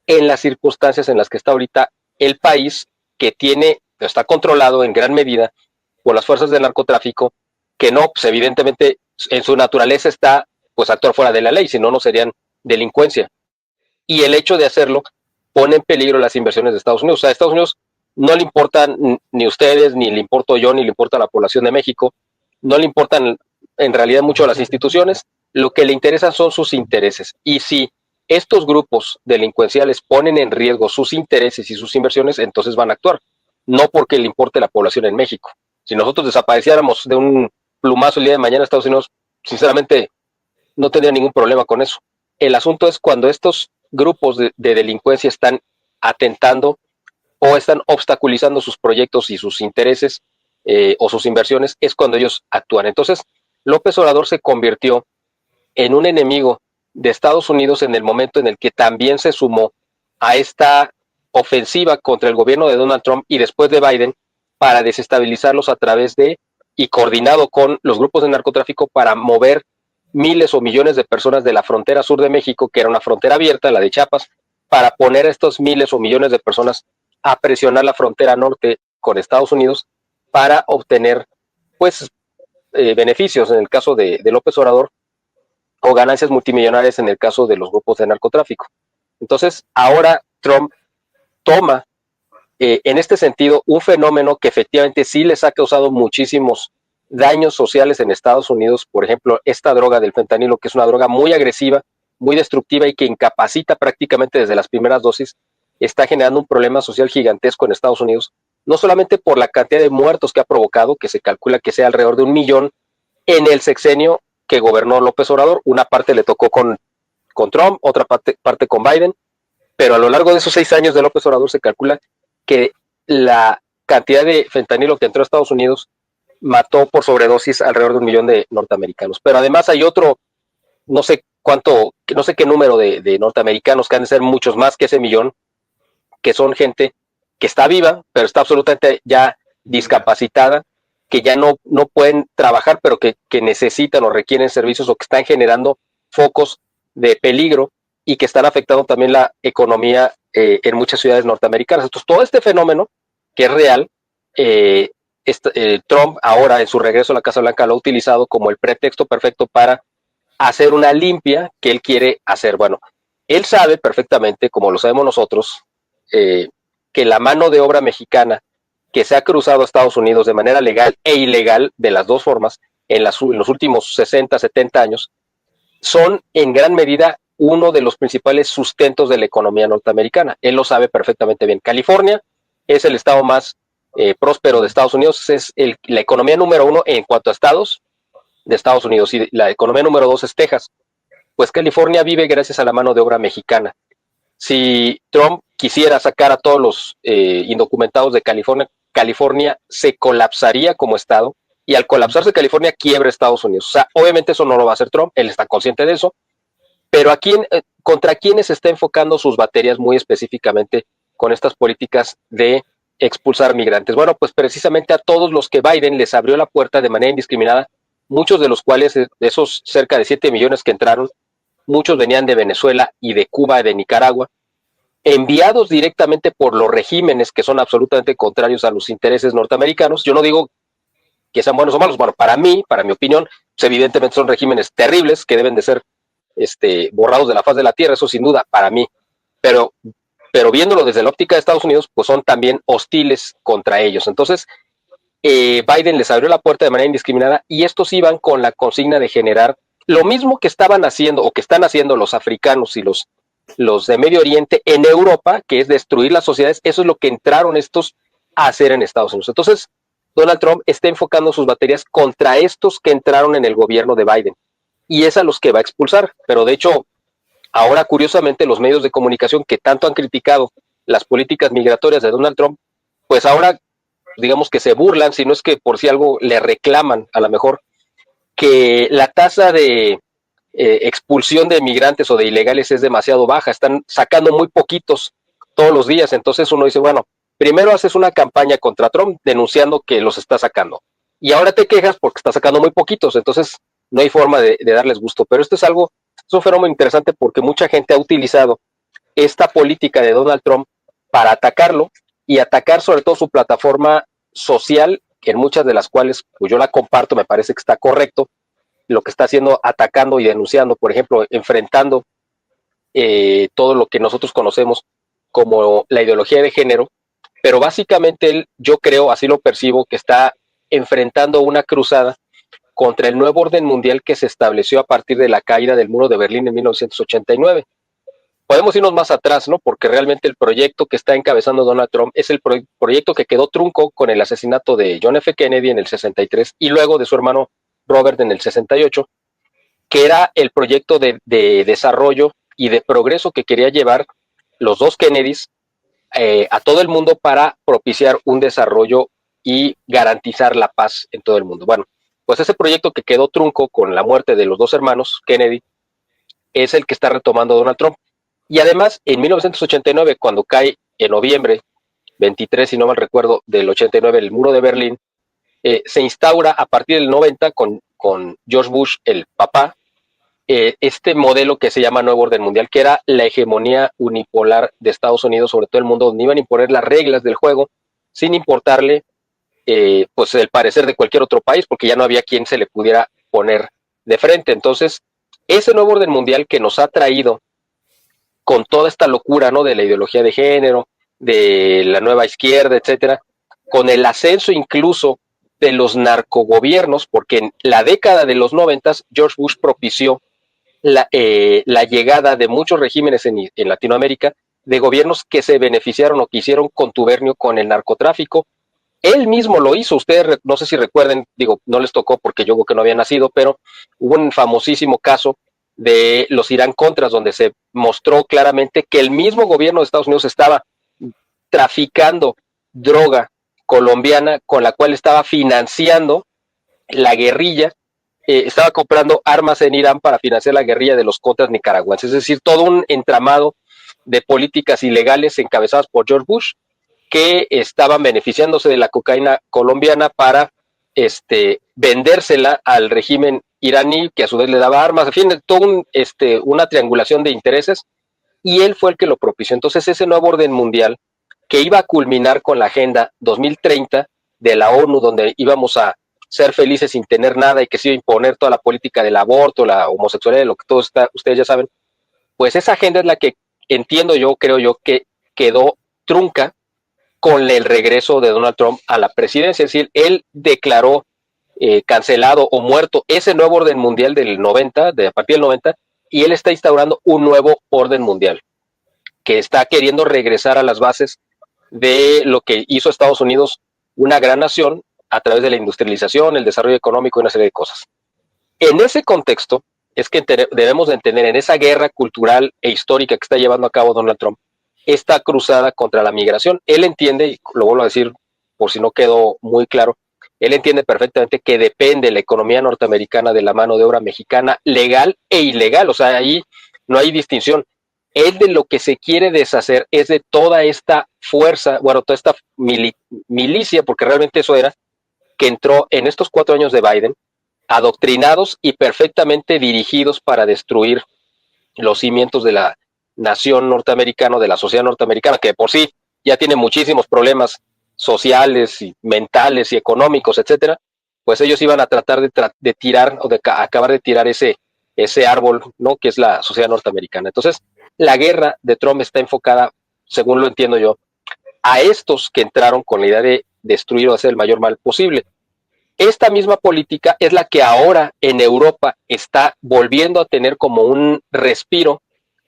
en las circunstancias en las que está ahorita el país, que está controlado en gran medida por las fuerzas del narcotráfico, que no, pues evidentemente en su naturaleza está pues actuar fuera de la ley, si no, no serían delincuencia. Y el hecho de hacerlo pone en peligro las inversiones de Estados Unidos. O sea, a Estados Unidos no le importan ni ustedes, ni le importo yo, ni le importa la población de México, no le importan en realidad mucho las instituciones, lo que le interesan son sus intereses. Y si estos grupos delincuenciales ponen en riesgo sus intereses y sus inversiones, entonces van a actuar, no porque le importe la población en México. Si nosotros desapareciéramos de un plumazo el día de mañana, Estados Unidos, sinceramente, no tendría ningún problema con eso. El asunto es cuando estos grupos de delincuencia están atentando o están obstaculizando sus proyectos y sus intereses o sus inversiones, es cuando ellos actúan. Entonces, López Obrador se convirtió en un enemigo de Estados Unidos en el momento en el que también se sumó a esta ofensiva contra el gobierno de Donald Trump y después de Biden para desestabilizarlos a través de, y coordinado con los grupos de narcotráfico para mover miles o millones de personas de la frontera sur de México, que era una frontera abierta, la de Chiapas, para poner a estos miles o millones de personas a presionar la frontera norte con Estados Unidos para obtener pues beneficios en el caso de López Obrador o ganancias multimillonarias en el caso de los grupos de narcotráfico. Entonces, ahora Trump toma en este sentido un fenómeno que efectivamente sí les ha causado muchísimos daños sociales en Estados Unidos, por ejemplo, esta droga del fentanilo, que es una droga muy agresiva, muy destructiva y que incapacita prácticamente desde las primeras dosis, está generando un problema social gigantesco en Estados Unidos, no solamente por la cantidad de muertos que ha provocado, que se calcula que sea alrededor de 1 millón en el sexenio que gobernó López Obrador, una parte le tocó con Trump, otra parte con Biden, pero a lo largo de esos 6 años de López Obrador se calcula que la cantidad de fentanilo que entró a Estados Unidos mató por sobredosis alrededor de 1 millón de norteamericanos. Pero además hay otro, no sé qué número de norteamericanos, que han de ser muchos más que ese millón, que son gente que está viva, pero está absolutamente ya discapacitada, que ya no pueden trabajar, pero que necesitan o requieren servicios o que están generando focos de peligro y que están afectando también la economía en muchas ciudades norteamericanas. Entonces, todo este fenómeno, que es real, Trump ahora en su regreso a la Casa Blanca lo ha utilizado como el pretexto perfecto para hacer una limpia que él quiere hacer. Bueno, él sabe perfectamente, como lo sabemos nosotros, que la mano de obra mexicana que se ha cruzado a Estados Unidos de manera legal e ilegal, de las dos formas, en los últimos 60, 70 años, son en gran medida uno de los principales sustentos de la economía norteamericana. Él lo sabe perfectamente bien. California es el estado más próspero de Estados Unidos, es la economía número 1 en cuanto a estados de Estados Unidos, y la economía número 2 es Texas. Pues California vive gracias a la mano de obra mexicana. Si Trump quisiera sacar a todos los indocumentados de California, California se colapsaría como estado, y al colapsarse California quiebra Estados Unidos. O sea, obviamente eso no lo va a hacer Trump, él está consciente de eso, pero ¿contra quiénes está enfocando sus baterías muy específicamente con estas políticas de expulsar migrantes? Bueno, pues precisamente a todos los que Biden les abrió la puerta de manera indiscriminada, muchos de los cuales, de esos cerca de 7 millones que entraron, muchos venían de Venezuela y de Cuba y de Nicaragua, enviados directamente por los regímenes que son absolutamente contrarios a los intereses norteamericanos. Yo no digo que sean buenos o malos, bueno, para mi opinión, pues evidentemente son regímenes terribles que deben de ser borrados de la faz de la tierra, eso sin duda, para mí, pero viéndolo desde la óptica de Estados Unidos, pues son también hostiles contra ellos. Entonces, Biden les abrió la puerta de manera indiscriminada y estos iban con la consigna de generar lo mismo que estaban haciendo o que están haciendo los africanos y los de Medio Oriente en Europa, que es destruir las sociedades. Eso es lo que entraron estos a hacer en Estados Unidos. Entonces, Donald Trump está enfocando sus baterías contra estos que entraron en el gobierno de Biden y es a los que va a expulsar. Pero de hecho, ahora curiosamente los medios de comunicación que tanto han criticado las políticas migratorias de Donald Trump, pues ahora digamos que se burlan, si no es que por si algo le reclaman a lo mejor, que la tasa de expulsión de migrantes o de ilegales es demasiado baja, están sacando muy poquitos todos los días. Entonces uno dice, bueno, primero haces una campaña contra Trump denunciando que los está sacando y ahora te quejas porque está sacando muy poquitos, entonces no hay forma de darles gusto. Pero esto es un fenómeno interesante porque mucha gente ha utilizado esta política de Donald Trump para atacarlo y atacar sobre todo su plataforma social, en muchas de las cuales pues yo la comparto, me parece que está correcto lo que está haciendo, atacando y denunciando, por ejemplo, enfrentando todo lo que nosotros conocemos como la ideología de género, pero básicamente él, yo creo, así lo percibo, que está enfrentando una cruzada contra el nuevo orden mundial que se estableció a partir de la caída del muro de Berlín en 1989. Podemos irnos más atrás, ¿no? Porque realmente el proyecto que está encabezando Donald Trump es el proyecto que quedó trunco con el asesinato de John F. Kennedy en el 63 y luego de su hermano Robert en el 68, que era el proyecto de desarrollo y de progreso que quería llevar los dos Kennedys a todo el mundo para propiciar un desarrollo y garantizar la paz en todo el mundo. Bueno, pues ese proyecto que quedó trunco con la muerte de los dos hermanos Kennedy es el que está retomando Donald Trump. Y además, en 1989, cuando cae en noviembre 23, si no mal recuerdo, del 89, el muro de Berlín, se instaura a partir del 90 con George Bush, el papá, este modelo que se llama Nuevo Orden Mundial, que era la hegemonía unipolar de Estados Unidos sobre todo el mundo, donde iban a imponer las reglas del juego sin importarle pues el parecer de cualquier otro país, porque ya no había quien se le pudiera poner de frente. Entonces, ese Nuevo Orden Mundial que nos ha traído con toda esta locura, ¿no? De la ideología de género, de la nueva izquierda, etcétera, con el ascenso incluso de los narcogobiernos, porque en la década de los 90 George Bush propició la llegada de muchos regímenes en Latinoamérica, de gobiernos que se beneficiaron o que hicieron contubernio con el narcotráfico. Él mismo lo hizo, ustedes no sé si recuerden, digo, no les tocó porque yo creo que no había nacido, pero hubo un famosísimo caso de los Irán Contras, donde se mostró claramente que el mismo gobierno de Estados Unidos estaba traficando droga colombiana con la cual estaba financiando la guerrilla, estaba comprando armas en Irán para financiar la guerrilla de los Contras nicaragüenses, es decir, todo un entramado de políticas ilegales encabezadas por George Bush que estaban beneficiándose de la cocaína colombiana para vendérsela al régimen iraní, que a su vez le daba armas, en fin, todo una triangulación de intereses, y él fue el que lo propició. Entonces ese nuevo orden mundial que iba a culminar con la Agenda 2030 de la ONU, donde íbamos a ser felices sin tener nada y que se iba a imponer toda la política del aborto, la homosexualidad, lo que todos ustedes ya saben, pues esa agenda es la que entiendo yo, creo yo, que quedó trunca con el regreso de Donald Trump a la presidencia. Es decir, él declaró cancelado o muerto ese nuevo orden mundial del 90, a partir del 90, y él está instaurando un nuevo orden mundial que está queriendo regresar a las bases de lo que hizo Estados Unidos una gran nación a través de la industrialización, el desarrollo económico y una serie de cosas. En ese contexto es que debemos de entender, en esa guerra cultural e histórica que está llevando a cabo Donald Trump, esta cruzada contra la migración. Él entiende, y lo vuelvo a decir por si no quedó muy claro, él entiende perfectamente que depende la economía norteamericana de la mano de obra mexicana, legal e ilegal, o sea, ahí no hay distinción. Él de lo que se quiere deshacer es de toda esta fuerza, bueno, toda esta milicia, porque realmente eso era, que entró en estos 4 años de Biden, adoctrinados y perfectamente dirigidos para destruir los cimientos de la nación norteamericana, de la sociedad norteamericana, que de por sí ya tiene muchísimos problemas sociales y mentales y económicos, etcétera. Pues ellos iban a tratar de tirar o de acabar de tirar ese árbol, ¿no? Que es la sociedad norteamericana. Entonces, la guerra de Trump está enfocada, según lo entiendo yo, a estos que entraron con la idea destruir o hacer el mayor mal posible. Esta misma política es la que ahora en Europa está volviendo a tener como un respiro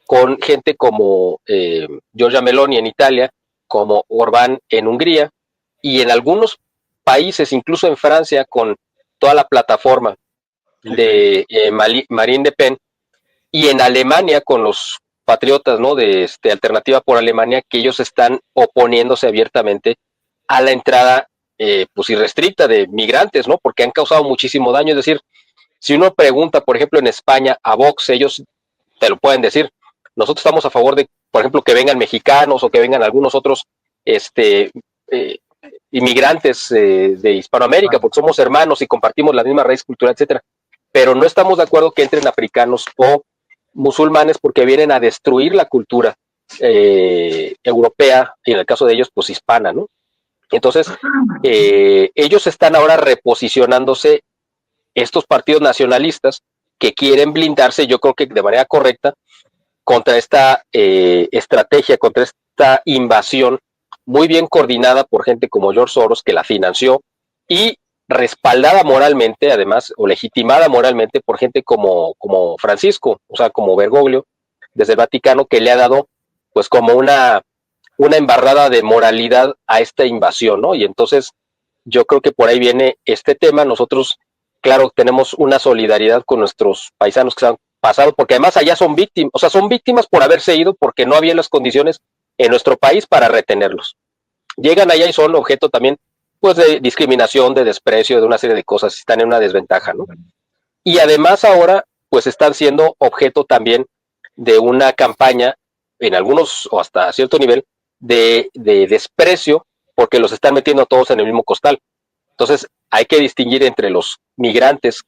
con gente como Giorgia Meloni en Italia, como Orbán en Hungría, y en algunos países, incluso en Francia, con toda la plataforma de Marine Le Pen, y en Alemania con los patriotas, ¿no? De Alternativa por Alemania, que ellos están oponiéndose abiertamente a la entrada pues irrestricta de migrantes, ¿no? Porque han causado muchísimo daño. Es decir, si uno pregunta, por ejemplo, en España a Vox, ellos te lo pueden decir. Nosotros estamos a favor de, por ejemplo, que vengan mexicanos o que vengan algunos otros inmigrantes de Hispanoamérica, porque somos hermanos y compartimos la misma raíz cultural, etcétera. Pero no estamos de acuerdo que entren africanos o musulmanes porque vienen a destruir la cultura europea, y en el caso de ellos, pues hispana, ¿no? Entonces, ellos están ahora reposicionándose, estos partidos nacionalistas que quieren blindarse, yo creo que de manera correcta, contra esta estrategia, contra esta invasión muy bien coordinada por gente como George Soros, que la financió, y respaldada moralmente, además, o legitimada moralmente por gente como Francisco, o sea, como Bergoglio, desde el Vaticano, que le ha dado, pues, como una embarrada de moralidad a esta invasión, ¿no? Y entonces, yo creo que por ahí viene este tema. Nosotros, claro, tenemos una solidaridad con nuestros paisanos que se han pasado, porque además allá son víctimas, o sea, son víctimas por haberse ido, porque no había las condiciones en nuestro país para retenerlos. Llegan allá y son objeto también, pues, de discriminación, de desprecio, de una serie de cosas, están en una desventaja, ¿no? Y además ahora, pues, están siendo objeto también de una campaña, en algunos, o hasta cierto nivel, de desprecio, porque los están metiendo a todos en el mismo costal. Entonces, hay que distinguir entre los migrantes,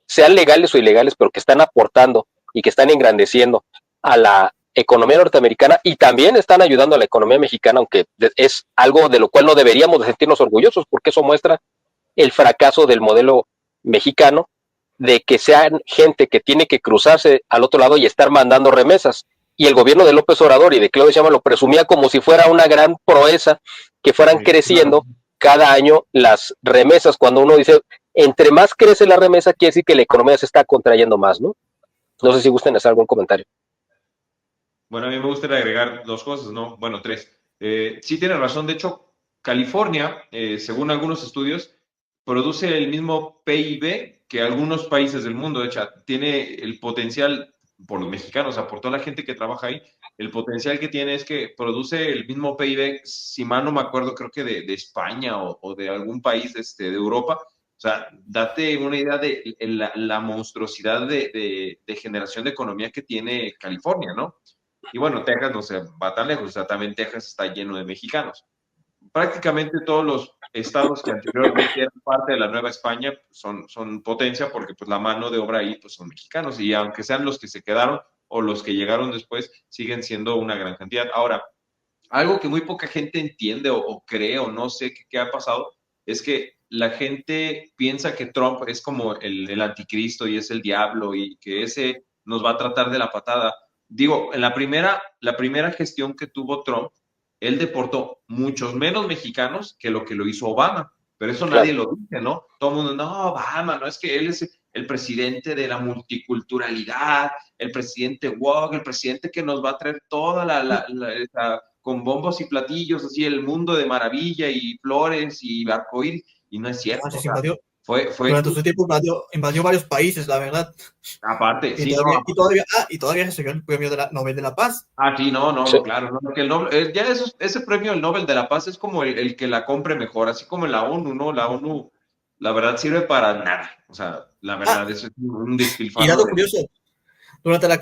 sean legales o ilegales, pero que están aportando y que están engrandeciendo a la economía norteamericana, y también están ayudando a la economía mexicana, aunque es algo de lo cual no deberíamos de sentirnos orgullosos, porque eso muestra el fracaso del modelo mexicano, de que sean gente que tiene que cruzarse al otro lado y estar mandando remesas. Y el gobierno de López Obrador y de Claudia Sheinbaum lo presumía como si fuera una gran proeza, que fueran creciendo cada año las remesas, cuando uno dice, entre más crece la remesa, quiere decir que la economía se está contrayendo más, ¿no? No sé si gusten hacer algún comentario. Bueno, a mí me gustaría agregar dos cosas, ¿no? Bueno, tres. Sí tiene razón. De hecho, California, según algunos estudios, produce el mismo PIB que algunos países del mundo. De hecho, tiene el potencial, por los mexicanos, o sea, por toda la gente que trabaja ahí, el potencial que tiene es que produce el mismo PIB, si mal no me acuerdo, creo que de España o de algún país de Europa. O sea, date una idea de la monstruosidad de generación de economía que tiene California, ¿no? Y bueno, Texas no se va tan lejos, o sea, también Texas está lleno de mexicanos. Prácticamente todos los estados que anteriormente eran parte de la Nueva España son potencia, porque pues la mano de obra ahí pues son mexicanos, y aunque sean los que se quedaron o los que llegaron después, siguen siendo una gran cantidad. Ahora, algo que muy poca gente entiende o cree o no sé qué ha pasado, es que la gente piensa que Trump es como el anticristo y es el diablo y que ese nos va a tratar de la patada. Digo, en la primera gestión que tuvo Trump, él deportó muchos menos mexicanos que lo hizo Obama, pero eso nadie lo dice, ¿no? Todo el mundo, no, Obama, no, es que él es el presidente de la multiculturalidad, el presidente woke, el presidente que nos va a traer toda la con bombos y platillos, así el mundo de maravilla y flores y arcoíris, y no es cierto. Entonces, invadió, Fue durante su tiempo invadió varios países, la verdad. aparte, Y sí, todavía, no. y todavía recibió el premio de la Nobel de la Paz. Sí, no, Sí. claro, no, porque el Nobel, ya ese premio del Nobel de la Paz es como el que la compre mejor, así como en la ONU, ¿no? La ONU, la verdad, sirve para nada. O sea, la verdad, eso es un Y despilfarro. dato curioso, durante la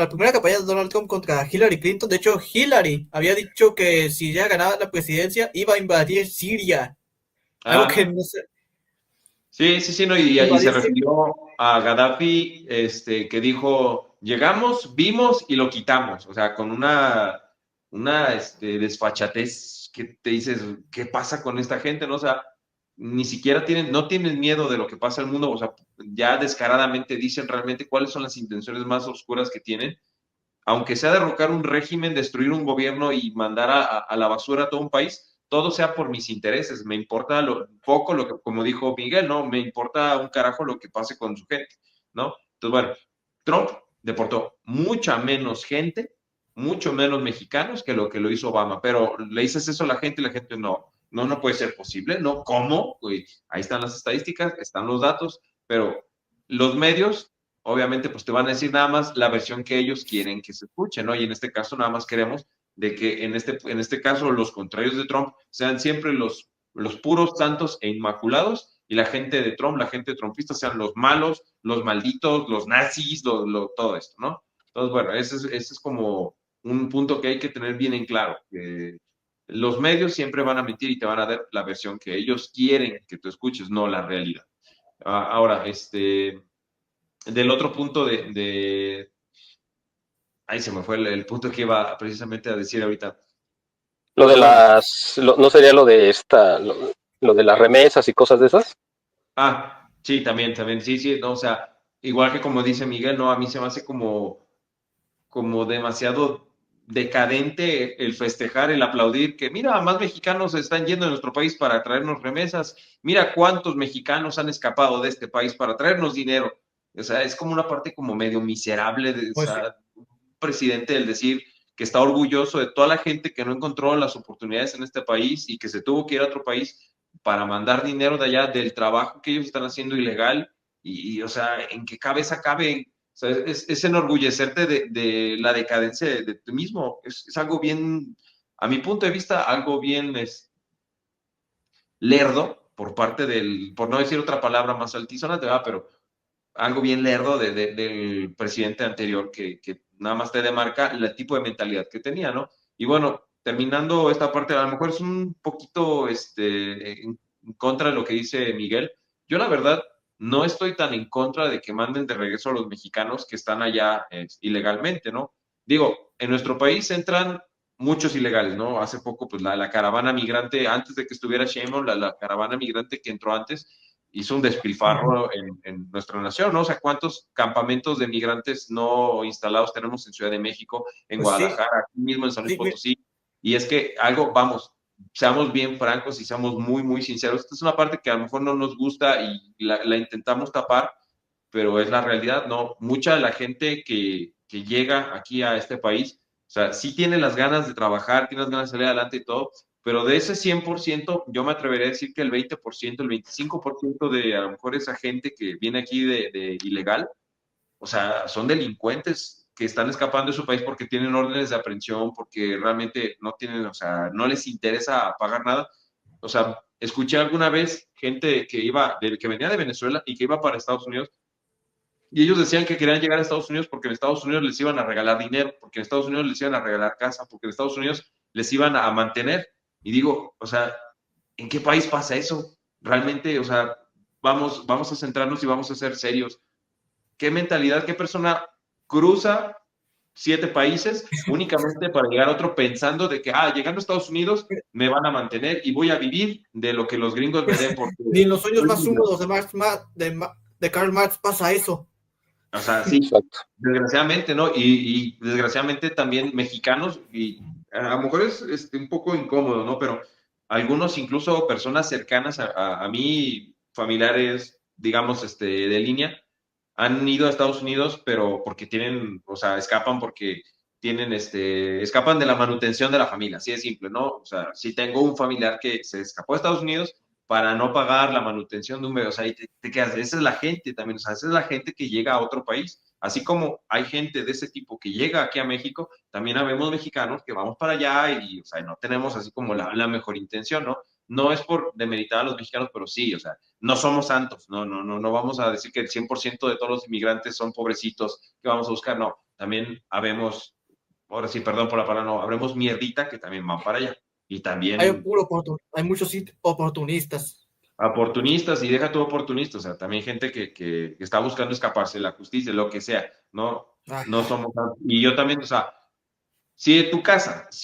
primera campaña de Donald Trump contra Hillary Clinton, de hecho, Hillary había dicho que si ella ganaba la presidencia, iba a invadir Siria. Algo que no sé. Sí, no, y se refirió a Gaddafi, que dijo, llegamos, vimos y lo quitamos, o sea, con una desfachatez que te dices, ¿qué pasa con esta gente? ¿No? O sea, ni siquiera no tienen miedo de lo que pasa en el mundo, o sea, ya descaradamente dicen realmente cuáles son las intenciones más oscuras que tienen, aunque sea derrocar un régimen, destruir un gobierno y mandar a la basura a todo un país. todo sea por mis intereses, me importa poco lo que, como dijo Miguel, ¿no? Me importa un carajo lo que pase con su gente, ¿no? Entonces, bueno, Trump deportó mucha menos gente, mucho menos mexicanos que lo hizo Obama, pero le dices eso a la gente y la gente no puede ser posible, ¿no? ¿Cómo? Pues, ahí están las estadísticas, están los datos, pero los medios, obviamente, pues te van a decir nada más la versión que ellos quieren que se escuche, ¿no? Y en este caso nada más queremos de que en este caso los contrarios de Trump sean siempre los puros santos e inmaculados y la gente de Trump, la gente trumpista sean los malos, los malditos, los nazis, todo esto, ¿no? Entonces, bueno, ese es como un punto que hay que tener bien en claro, que los medios siempre van a mentir y te van a dar la versión que ellos quieren que tú escuches, no la realidad. Ahora, del otro punto ahí se me fue el punto que iba precisamente a decir ahorita. Lo de ¿no sería lo de lo de las remesas y cosas de esas? Sí, también, sí, no, o sea, igual que como dice Miguel, no, a mí se me hace como demasiado decadente el festejar, el aplaudir, que mira, más mexicanos están yendo a nuestro país para traernos remesas, mira cuántos mexicanos han escapado de este país para traernos dinero. O sea, es como una parte como medio miserable de, o Pues sí. sea, un presidente el decir que está orgulloso de toda la gente que no encontró las oportunidades en este país y que se tuvo que ir a otro país para mandar dinero de allá del trabajo que ellos están haciendo ilegal o sea, ¿en qué cabeza cabe? O sea, es enorgullecerte de la decadencia de ti mismo. Es algo bien, a mi punto de vista, algo bien lerdo por parte por no decir otra palabra más altisonante, ¿verdad? Pero algo bien lerdo del presidente anterior que nada más te demarca el tipo de mentalidad que tenía, ¿no? Y bueno, terminando esta parte, a lo mejor es un poquito en contra de lo que dice Miguel. Yo la verdad no estoy tan en contra de que manden de regreso a los mexicanos que están allá ilegalmente, ¿no? Digo, en nuestro país entran muchos ilegales, ¿no? Hace poco, pues la caravana migrante, antes de que estuviera Sheinbaum, la caravana migrante que entró antes, hizo un despilfarro en nuestra nación, ¿no? O sea, ¿cuántos campamentos de migrantes no instalados tenemos en Ciudad de México, en Pues sí, Guadalajara, aquí mismo en San Luis sí, Potosí? Y es que algo, vamos, seamos bien francos y seamos muy, muy sinceros. Esta es una parte que a lo mejor no nos gusta y la intentamos tapar, pero es la realidad, ¿no? Mucha de la gente que llega aquí a este país, o sea, sí tiene las ganas de trabajar, tiene las ganas de salir adelante y todo, pero de ese 100%, yo me atrevería a decir que el 20%, el 25% de a lo mejor esa gente que viene aquí de ilegal, o sea, son delincuentes que están escapando de su país porque tienen órdenes de aprehensión, porque realmente no tienen, o sea, no les interesa pagar nada. O sea, escuché alguna vez gente que venía de Venezuela y que iba para Estados Unidos y ellos decían que querían llegar a Estados Unidos porque en Estados Unidos les iban a regalar dinero, porque en Estados Unidos les iban a regalar casa, porque en Estados Unidos les iban a mantener. Y digo, o sea, ¿en qué país pasa eso? Realmente, o sea, vamos a centrarnos y vamos a ser serios. ¿Qué mentalidad, qué persona cruza 7 países únicamente para llegar a otro pensando de que, llegando a Estados Unidos me van a mantener y voy a vivir de lo que los gringos me den porque ni en los sueños soy más libre? húmedos de Karl Marx pasa eso. O sea, sí, Exacto. desgraciadamente, ¿no? Y desgraciadamente también mexicanos, y a lo mejor es un poco incómodo, ¿no? Pero algunos, incluso personas cercanas a mí, familiares, digamos, de línea, han ido a Estados Unidos, pero porque tienen, o sea, escapan porque tienen, escapan de la manutención de la familia, así de simple, ¿no? O sea, si tengo un familiar que se escapó a Estados Unidos para no pagar la manutención de un bebé, o sea, y te quedas, esa es la gente también, o sea, esa es la gente que llega a otro país, así como hay gente de ese tipo que llega aquí a México, también habemos mexicanos que vamos para allá y, o sea, no tenemos así como la mejor intención, ¿no? No es por demeritar a los mexicanos, pero sí, o sea, no somos santos, no vamos a decir que el 100% de todos los inmigrantes son pobrecitos que vamos a buscar, no, también habemos, ahora sí, perdón por la palabra, no, habremos mierdita que también van para allá. Y también Hay muchos oportunistas. oportunistas, y deja tu oportunista, o sea, también gente que está buscando escaparse de la justicia, lo que sea, no Ajá. somos santos. Y yo también, o sea, si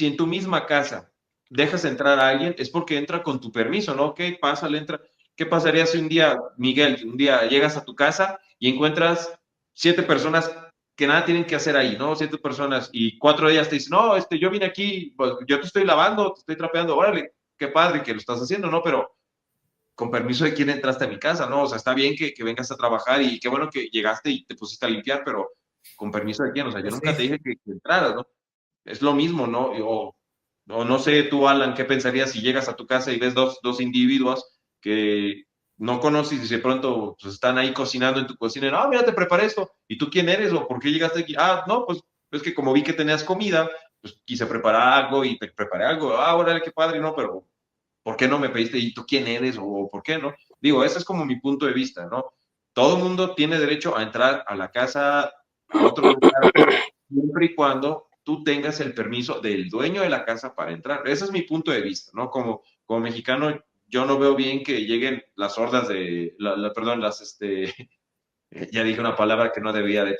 en tu misma casa dejas entrar a alguien, es porque entra con tu permiso, ¿no? ¿Qué pasa? Le entra. ¿Qué pasaría si un día, Miguel, un día llegas a tu casa y encuentras 7 personas que nada tienen que hacer ahí, ¿no? 7 personas y 4 de ellas te dicen, no, yo vine aquí, pues, yo te estoy lavando, te estoy trapeando, órale, qué padre que lo estás haciendo, ¿no? Pero con permiso de quién entraste a mi casa, ¿no? O sea, está bien que vengas a trabajar y qué bueno que llegaste y te pusiste a limpiar, pero con permiso de quién, o sea, yo Pues nunca sí. te dije que entraras, ¿no? Es lo mismo, ¿no? O no sé tú, Alan, ¿qué pensarías si llegas a tu casa y ves dos individuos que no conoces y de pronto pues, están ahí cocinando en tu cocina y, ah, mira, te preparé esto, ¿y tú quién eres o por qué llegaste aquí? Ah, no, pues es que como vi que tenías comida, pues quise preparar algo y te preparé algo, ah, órale, qué padre, ¿no? Pero ¿por qué no me pediste? ¿Y tú quién eres? ¿O por qué no? Digo, ese es como mi punto de vista, ¿no? Todo el mundo tiene derecho a entrar a la casa, a otro lugar, siempre y cuando tú tengas el permiso del dueño de la casa para entrar. Ese es mi punto de vista, ¿no? Como mexicano, yo no veo bien que lleguen las hordas de, perdón, ya dije una palabra que no debía de,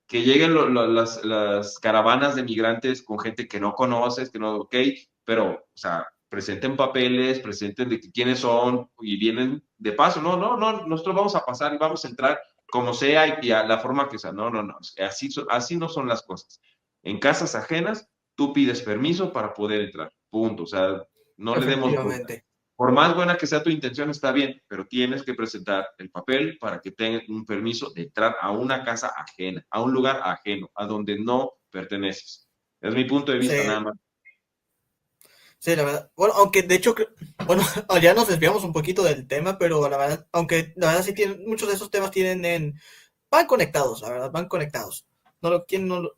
que lleguen las caravanas de migrantes con gente que no conoces, que no, ok, pero, o sea, presenten papeles, presenten de quiénes son y vienen de paso. No, no, no, nosotros vamos a pasar y vamos a entrar como sea y a la forma que sea. No, no, no, así no son las cosas. En casas ajenas, tú pides permiso para poder entrar, punto. O sea, no le demos vuelta. Efectivamente. Por más buena que sea tu intención, está bien, pero tienes que presentar el papel para que tengan un permiso de entrar a una casa ajena, a un lugar ajeno, a donde no perteneces. Es mi punto de vista, nada Sí, más. sí, la verdad. Bueno, aunque de hecho, bueno, ya nos desviamos un poquito del tema, pero la verdad, aunque la verdad sí tienen, muchos de esos temas van conectados, la verdad, van conectados. ¿Quién no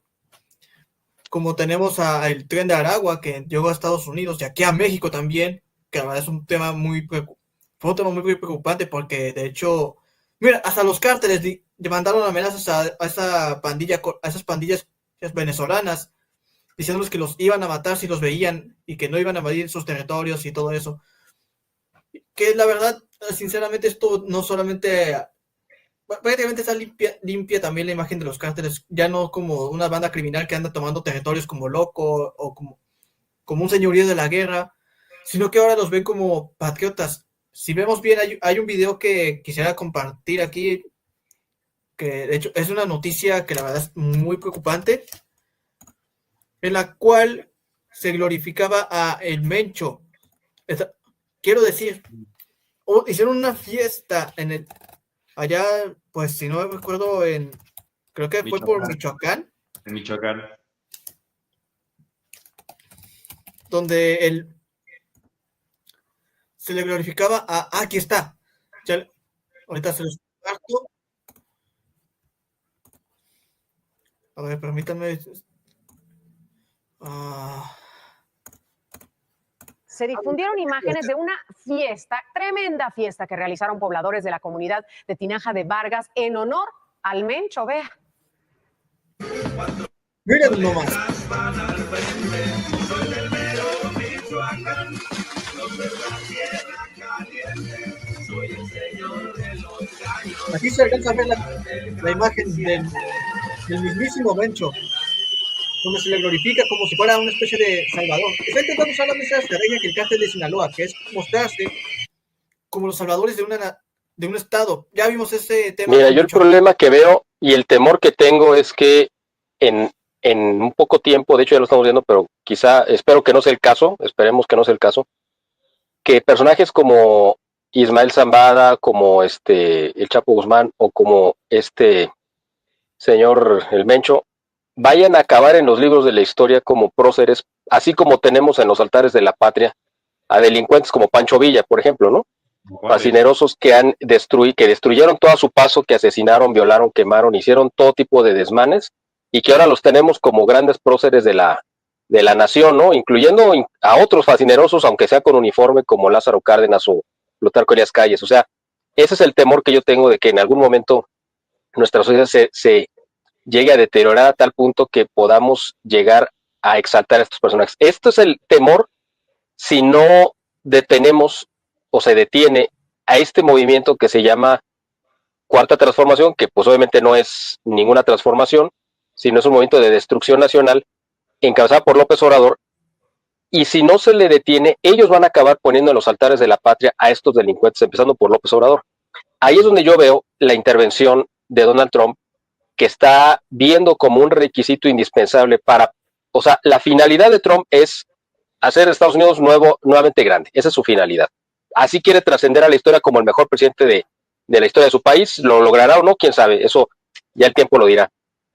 como tenemos el tren de Aragua que llegó a Estados Unidos y aquí a México también, que la verdad es un tema fue un tema muy preocupante porque de hecho, mira, hasta los cárteles mandaron amenazas a esa pandilla, a esas pandillas venezolanas, diciéndoles que los iban a matar si los veían y que no iban a invadir sus territorios y todo eso. Que la verdad, sinceramente, esto no solamente prácticamente está limpia también la imagen de los cárteles, ya no como una banda criminal que anda tomando territorios como loco o como un señorío de la guerra, sino que ahora los ven como patriotas. Si vemos bien, hay un video que quisiera compartir aquí, que de hecho es una noticia que la verdad es muy preocupante, en la cual se glorificaba a el Mencho. Quiero decir, hicieron una fiesta allá, pues si no me recuerdo, creo que fue por Michoacán, En Michoacán. donde se le glorificaba aquí está. Ya, ahorita se los comparto. A ver, permítanme. Se difundieron imágenes de una fiesta, tremenda fiesta que realizaron pobladores de la comunidad de Tinaja de Vargas en honor al Mencho, vea. Miren nomás. Aquí se alcanza a ver la imagen del mismísimo Mencho, donde se le glorifica como si fuera una especie de salvador. Está intentando usar la misma estrategia que el cártel de Sinaloa, que es mostrarse como los salvadores de un estado. Ya vimos ese tema. Mira, yo el problema que veo y el temor que tengo es que en un poco tiempo, de hecho ya lo estamos viendo, pero quizá, espero que no sea el caso, esperemos que no sea el caso, que personajes como Ismael Zambada, como el Chapo Guzmán o como señor el Mencho, vayan a acabar en los libros de la historia como próceres, así como tenemos en los altares de la patria a delincuentes como Pancho Villa, por ejemplo, ¿no? Fascinerosos que destruyeron todo a su paso, que asesinaron, violaron, quemaron, hicieron todo tipo de desmanes y que ahora los tenemos como grandes próceres de la nación, ¿no? Incluyendo a otros fascinerosos, aunque sea con uniforme, como Lázaro Cárdenas o Plutarco Elías Calles. O sea, ese es el temor que yo tengo de que en algún momento nuestra sociedad se llegue a deteriorar a tal punto que podamos llegar a exaltar a estos personajes. Esto es el temor si no detenemos o se detiene a este movimiento que se llama Cuarta Transformación, que pues obviamente no es ninguna transformación, sino es un movimiento de destrucción nacional encabezada por López Obrador, y si no se le detiene, ellos van a acabar poniendo en los altares de la patria a estos delincuentes, empezando por López Obrador. Ahí es donde yo veo la intervención de Donald Trump, que está viendo como un requisito indispensable o sea, la finalidad de Trump es hacer Estados Unidos nuevamente grande. Esa es su finalidad. Así quiere trascender a la historia como el mejor presidente de la historia de su país. ¿Lo logrará o no? Quién sabe, eso ya el tiempo lo dirá.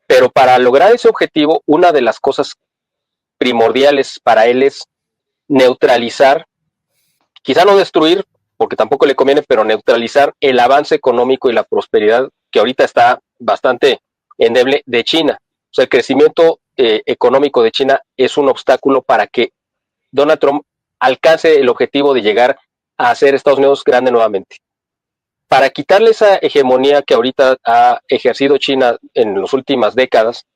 Pero para lograr ese objetivo, una de las cosas primordiales para él es neutralizar, quizá no destruir, porque tampoco le conviene, pero neutralizar el avance económico y la prosperidad que ahorita está bastante endeble de China. O sea, el crecimiento económico de China es un obstáculo para que Donald Trump alcance el objetivo de llegar a hacer Estados Unidos grande nuevamente. Para quitarle esa hegemonía que ahorita ha ejercido China en las últimas décadas,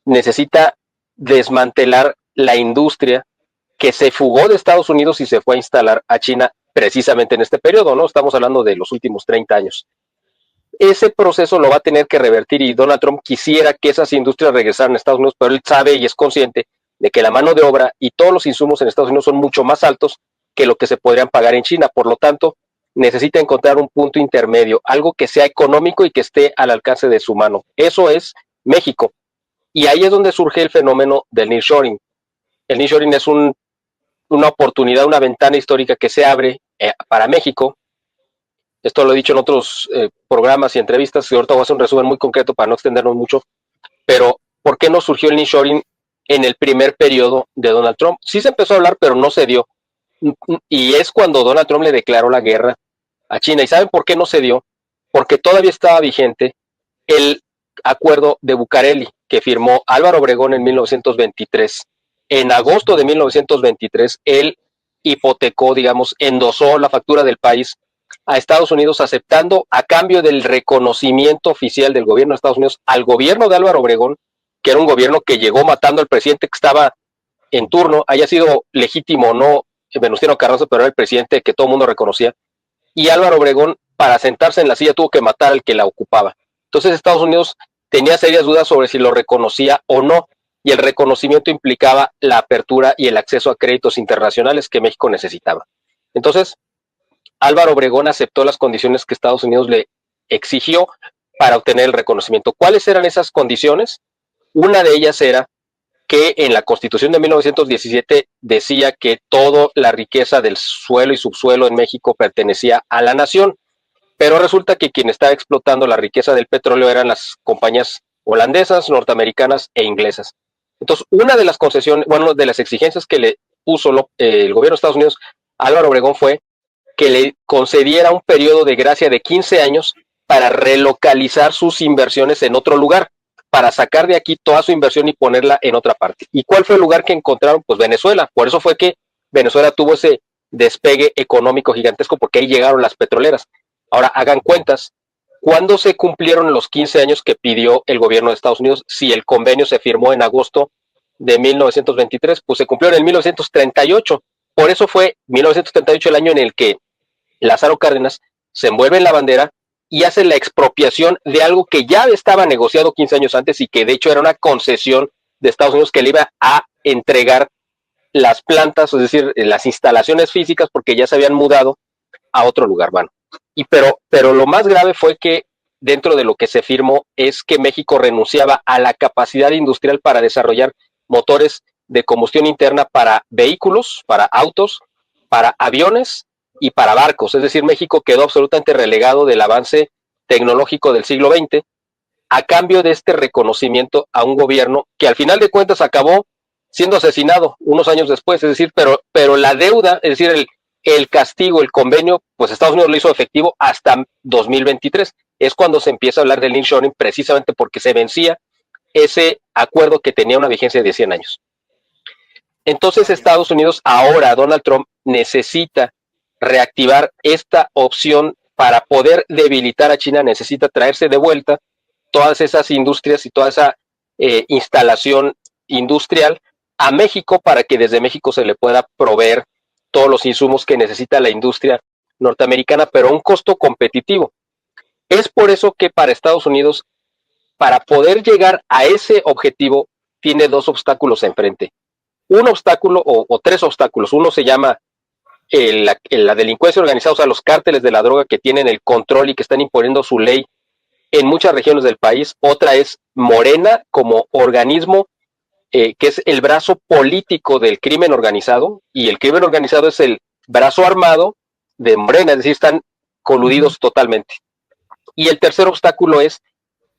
necesita desmantelar la industria que se fugó de Estados Unidos y se fue a instalar a China precisamente en este periodo, ¿no? Estamos hablando de los últimos 30 años. Ese proceso lo va a tener que revertir y Donald Trump quisiera que esas industrias regresaran a Estados Unidos, pero él sabe y es consciente de que la mano de obra y todos los insumos en Estados Unidos son mucho más altos que lo que se podrían pagar en China. Por lo tanto, necesita encontrar un punto intermedio, algo que sea económico y que esté al alcance de su mano. Eso es México. Y ahí es donde surge el fenómeno del nearshoring. El nearshoring es una oportunidad, una ventana histórica que se abre para México. Esto lo he dicho en otros programas y entrevistas, y ahorita voy a hacer un resumen muy concreto para no extendernos mucho, pero ¿por qué no surgió el nearshoring en el primer periodo de Donald Trump? Sí se empezó a hablar, pero no se dio, y es cuando Donald Trump le declaró la guerra a China. ¿Y saben por qué no se dio? Porque todavía estaba vigente el acuerdo de Bucareli, que firmó Álvaro Obregón en 1923. En agosto de 1923, él hipotecó, digamos, endosó la factura del país a Estados Unidos, aceptando a cambio del reconocimiento oficial del gobierno de Estados Unidos al gobierno de Álvaro Obregón, que era un gobierno que llegó matando al presidente que estaba en turno, haya sido legítimo o no Venustiano Carranza, pero era el presidente que todo el mundo reconocía, y Álvaro Obregón, para sentarse en la silla, tuvo que matar al que la ocupaba. Entonces Estados Unidos tenía serias dudas sobre si lo reconocía o no, y el reconocimiento implicaba la apertura y el acceso a créditos internacionales que México necesitaba. Entonces, Álvaro Obregón aceptó las condiciones que Estados Unidos le exigió para obtener el reconocimiento. ¿Cuáles eran esas condiciones? Una de ellas era que en la Constitución de 1917 decía que toda la riqueza del suelo y subsuelo en México pertenecía a la nación, pero resulta que quien estaba explotando la riqueza del petróleo eran las compañías holandesas, norteamericanas e inglesas. Entonces, una de las concesiones, bueno, de las exigencias que le puso el gobierno de Estados Unidos a Álvaro Obregón fue que le concediera un periodo de gracia de 15 años para relocalizar sus inversiones en otro lugar, para sacar de aquí toda su inversión y ponerla en otra parte. ¿Y cuál fue el lugar que encontraron? Pues Venezuela. Por eso fue que Venezuela tuvo ese despegue económico gigantesco, porque ahí llegaron las petroleras. Ahora, hagan cuentas, ¿cuándo se cumplieron los 15 años que pidió el gobierno de Estados Unidos? Si el convenio se firmó en agosto de 1923, pues se cumplió en el 1938. Por eso fue 1938 el año en el que Lázaro Cárdenas se envuelve en la bandera y hace la expropiación de algo que ya estaba negociado 15 años antes y que de hecho era una concesión de Estados Unidos que le iba a entregar las plantas, es decir, las instalaciones físicas, porque ya se habían mudado a otro lugar. Bueno, pero lo más grave fue que dentro de lo que se firmó es que México renunciaba a la capacidad industrial para desarrollar motores de combustión interna para vehículos, para autos, para aviones y para barcos. Es decir, México quedó absolutamente relegado del avance tecnológico del siglo XX a cambio de este reconocimiento a un gobierno que al final de cuentas acabó siendo asesinado unos años después. Es decir, pero la deuda, es decir, el castigo, el convenio, pues Estados Unidos lo hizo efectivo hasta 2023. Es cuando se empieza a hablar del nearshoring, precisamente porque se vencía ese acuerdo que tenía una vigencia de 100 años. Entonces Estados Unidos, ahora Donald Trump, necesita reactivar esta opción para poder debilitar a China. Necesita traerse de vuelta todas esas industrias y toda esa instalación industrial a México, para que desde México se le pueda proveer todos los insumos que necesita la industria norteamericana, pero a un costo competitivo. Es por eso que para Estados Unidos, para poder llegar a ese objetivo, tiene dos obstáculos enfrente. Un obstáculo o tres obstáculos. Uno se llama la delincuencia organizada, o sea, los cárteles de la droga que tienen el control y que están imponiendo su ley en muchas regiones del país. Otra es Morena como organismo que es el brazo político del crimen organizado, y el crimen organizado es el brazo armado de Morena, es decir, están coludidos totalmente. Y el tercer obstáculo es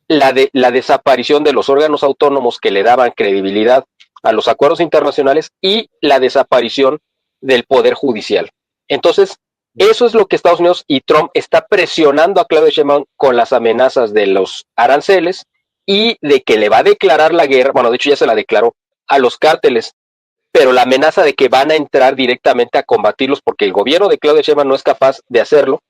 la desaparición de los órganos autónomos que le daban credibilidad a los acuerdos internacionales y la desaparición del poder judicial. Entonces, eso es lo que Estados Unidos y Trump está presionando a Claudia Sheinbaum con las amenazas de los aranceles y de que le va a declarar la guerra, bueno, de hecho ya se la declaró, a los cárteles, pero la amenaza de que van a entrar directamente a combatirlos porque el gobierno de Claudia Sheinbaum no es capaz de hacerlo.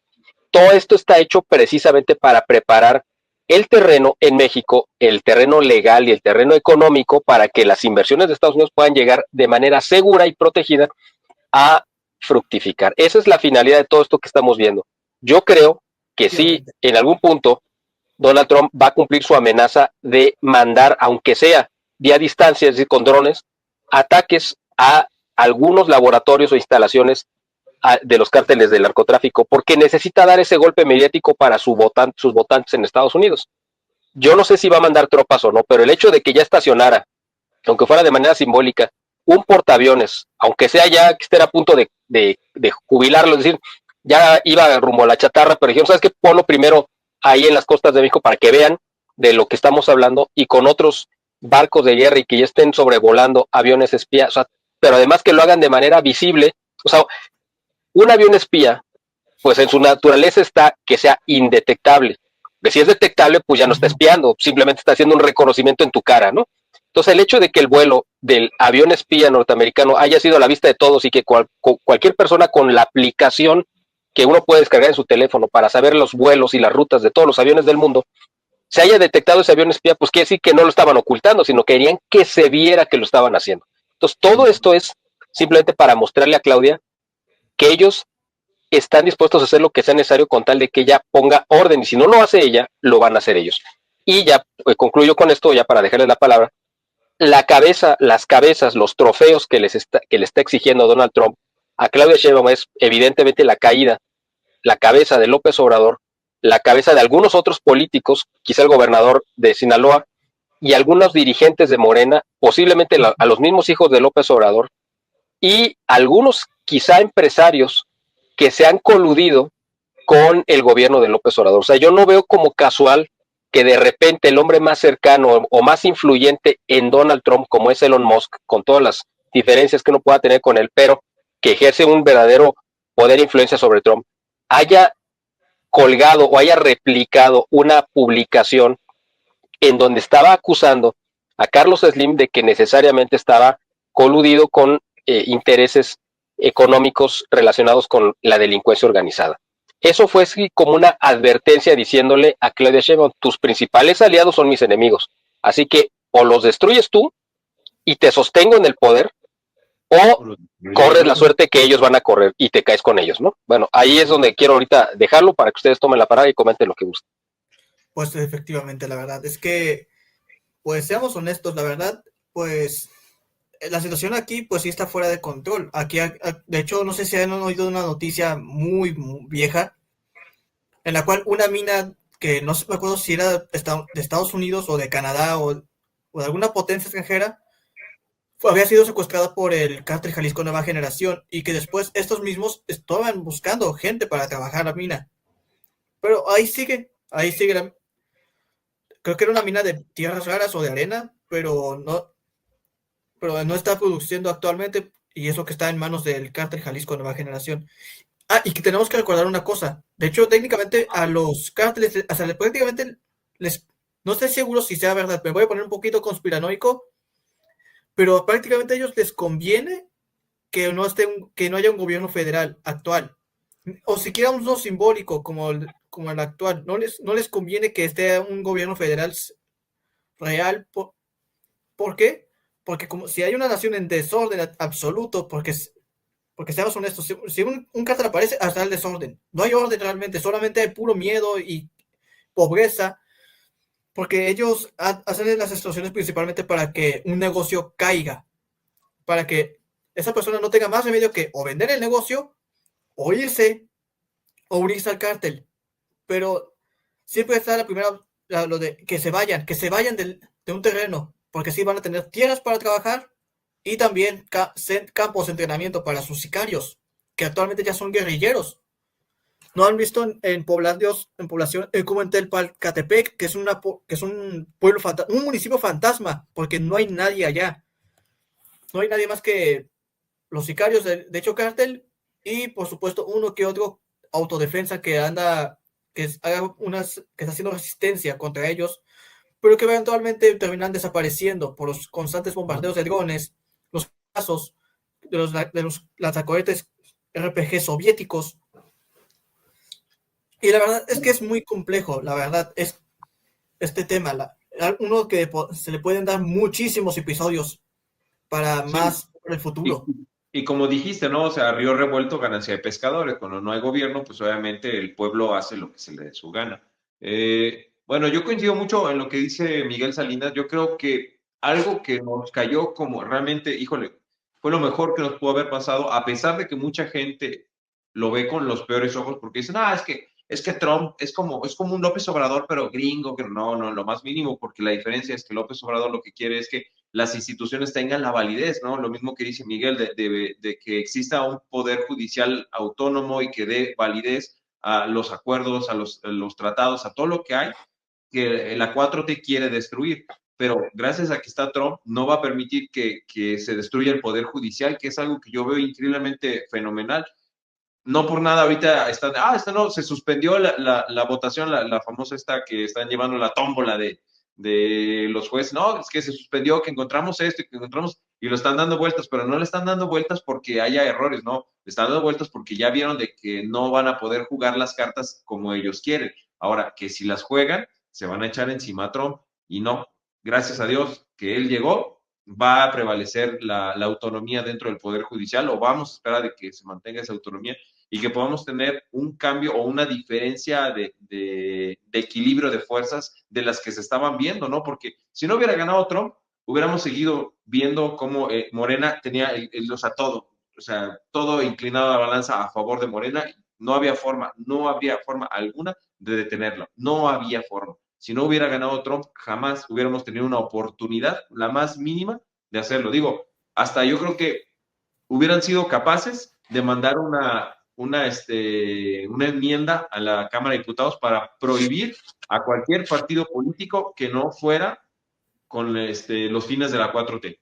Todo esto está hecho precisamente para preparar el terreno en México, el terreno legal y el terreno económico para que las inversiones de Estados Unidos puedan llegar de manera segura y protegida a fructificar. Esa es la finalidad de todo esto que estamos viendo. Yo creo que sí, en algún punto Donald Trump va a cumplir su amenaza de mandar, aunque sea vía distancia, es decir, con drones, ataques a algunos laboratorios o instalaciones de los cárteles del narcotráfico, porque necesita dar ese golpe mediático para sus votantes en Estados Unidos. Yo no sé si va a mandar tropas o no, pero el hecho de que ya estacionara, aunque fuera de manera simbólica, un portaaviones, aunque sea ya que esté a punto de jubilarlo, es decir, ya iba rumbo a la chatarra, pero dijeron, ¿sabes qué? Ponlo primero ahí en las costas de México para que vean de lo que estamos hablando, y con otros barcos de guerra y que ya estén sobrevolando aviones espías, o sea, pero además que lo hagan de manera visible. O sea, un avión espía, pues en su naturaleza está que sea indetectable. Que si es detectable, pues ya no está espiando, simplemente está haciendo un reconocimiento en tu cara, ¿no? Entonces, el hecho de que el vuelo del avión espía norteamericano haya sido a la vista de todos y que cualquier persona con la aplicación que uno puede descargar en su teléfono para saber los vuelos y las rutas de todos los aviones del mundo, se haya detectado ese avión espía, pues quiere decir que no lo estaban ocultando, sino que querían que se viera que lo estaban haciendo. Entonces, todo esto es simplemente para mostrarle a Claudia que ellos están dispuestos a hacer lo que sea necesario con tal de que ella ponga orden, y si no lo hace ella, lo van a hacer ellos. Y ya concluyo con esto, ya para dejarles la palabra. Las cabezas, los trofeos que le está exigiendo Donald Trump a Claudia Sheinbaum es evidentemente la cabeza de López Obrador, la cabeza de algunos otros políticos, quizá el gobernador de Sinaloa y algunos dirigentes de Morena, posiblemente a los mismos hijos de López Obrador, y algunos quizá empresarios que se han coludido con el gobierno de López Obrador. O sea, yo no veo como casual que de repente el hombre más cercano o más influyente en Donald Trump, como es Elon Musk, con todas las diferencias que uno pueda tener con él, pero que ejerce un verdadero poder e influencia sobre Trump, haya colgado o haya replicado una publicación en donde estaba acusando a Carlos Slim de que necesariamente estaba coludido con intereses económicos relacionados con la delincuencia organizada. Eso fue como una advertencia diciéndole a Claudia Sheinbaum, tus principales aliados son mis enemigos, así que o los destruyes tú y te sostengo en el poder, o corres la suerte que ellos van a correr y te caes con ellos, ¿no? Bueno, ahí es donde quiero ahorita dejarlo para que ustedes tomen la palabra y comenten lo que gusten. Pues efectivamente, la verdad es que, pues seamos honestos, la verdad, pues la situación aquí, pues sí está fuera de control. Aquí, de hecho, no sé si han oído una noticia muy vieja, en la cual una mina que no me acuerdo si era de Estados Unidos o de Canadá o de alguna potencia extranjera, había sido secuestrada por el cártel Jalisco Nueva Generación, y que después estos mismos estaban buscando gente para trabajar la mina. Pero ahí sigue creo que era una mina de tierras raras o de arena, pero no está produciendo actualmente, y eso que está en manos del cártel Jalisco Nueva Generación. Y que tenemos que recordar una cosa. De hecho, técnicamente a los cárteles, o sea, prácticamente no estoy seguro si sea verdad, me voy a poner un poquito conspiranoico, pero prácticamente a ellos les conviene que no haya un gobierno federal actual, o siquiera uno simbólico como el actual. No les conviene que esté un gobierno federal real. ¿Por qué? Porque como si hay una nación en desorden absoluto, porque seamos honestos, si un cártel aparece, hasta el desorden. No hay orden realmente, solamente hay puro miedo y pobreza, porque ellos hacen las extorsiones principalmente para que un negocio caiga, para que esa persona no tenga más remedio que o vender el negocio, o irse, o unirse al cártel. Pero siempre está la primera, lo de que se vayan de un terreno, porque sí van a tener tierras para trabajar y también campos de entrenamiento para sus sicarios, que actualmente ya son guerrilleros. ¿No han visto en población como en Telpalcatepec, que es un pueblo un municipio fantasma, porque no hay nadie allá? No hay nadie más que los sicarios de hecho cártel y por supuesto uno que otro autodefensa que está haciendo resistencia contra ellos, pero que eventualmente terminan desapareciendo por los constantes bombardeos de drones, los casos de los lanzacohetes RPG soviéticos. Y la verdad es que es muy complejo, la verdad, es este tema, uno que se le pueden dar muchísimos episodios para más para el futuro. Y como dijiste, ¿no? O sea, río revuelto, ganancia de pescadores. Cuando no hay gobierno, pues obviamente el pueblo hace lo que se le dé su gana. Bueno, yo coincido mucho en lo que dice Miguel Salinas. Yo creo que algo que nos cayó como realmente, híjole, fue lo mejor que nos pudo haber pasado, a pesar de que mucha gente lo ve con los peores ojos, porque dicen, es que Trump es como un López Obrador, pero gringo, que no, lo más mínimo, porque la diferencia es que López Obrador lo que quiere es que las instituciones tengan la validez, ¿no? Lo mismo que dice Miguel, de que exista un poder judicial autónomo y que dé validez a los acuerdos, a los tratados, a todo lo que hay, que la 4T quiere destruir. Pero gracias a que está Trump, no va a permitir que se destruya el poder judicial, que es algo que yo veo increíblemente fenomenal. No por nada ahorita no, se suspendió la votación, la famosa esta que están llevando la tómbola de los jueces, no, es que se suspendió, que encontramos esto, que encontramos, y lo están dando vueltas, pero no le están dando vueltas porque haya errores, no, le están dando vueltas porque ya vieron de que no van a poder jugar las cartas como ellos quieren. Ahora, que si las juegan, se van a echar encima a Trump, y no, gracias a Dios que él llegó, va a prevalecer la autonomía dentro del Poder Judicial, o vamos a esperar de que se mantenga esa autonomía, y que podamos tener un cambio o una diferencia de equilibrio de fuerzas de las que se estaban viendo, ¿no? Porque si no hubiera ganado Trump, hubiéramos seguido viendo cómo Morena tenía todo inclinado a la balanza a favor de Morena. No había forma alguna de detenerlo, no había forma. Si no hubiera ganado Trump, jamás hubiéramos tenido una oportunidad, la más mínima, de hacerlo. Digo, hasta yo creo que hubieran sido capaces de mandar una enmienda a la Cámara de Diputados para prohibir a cualquier partido político que no fuera con los fines de la 4T.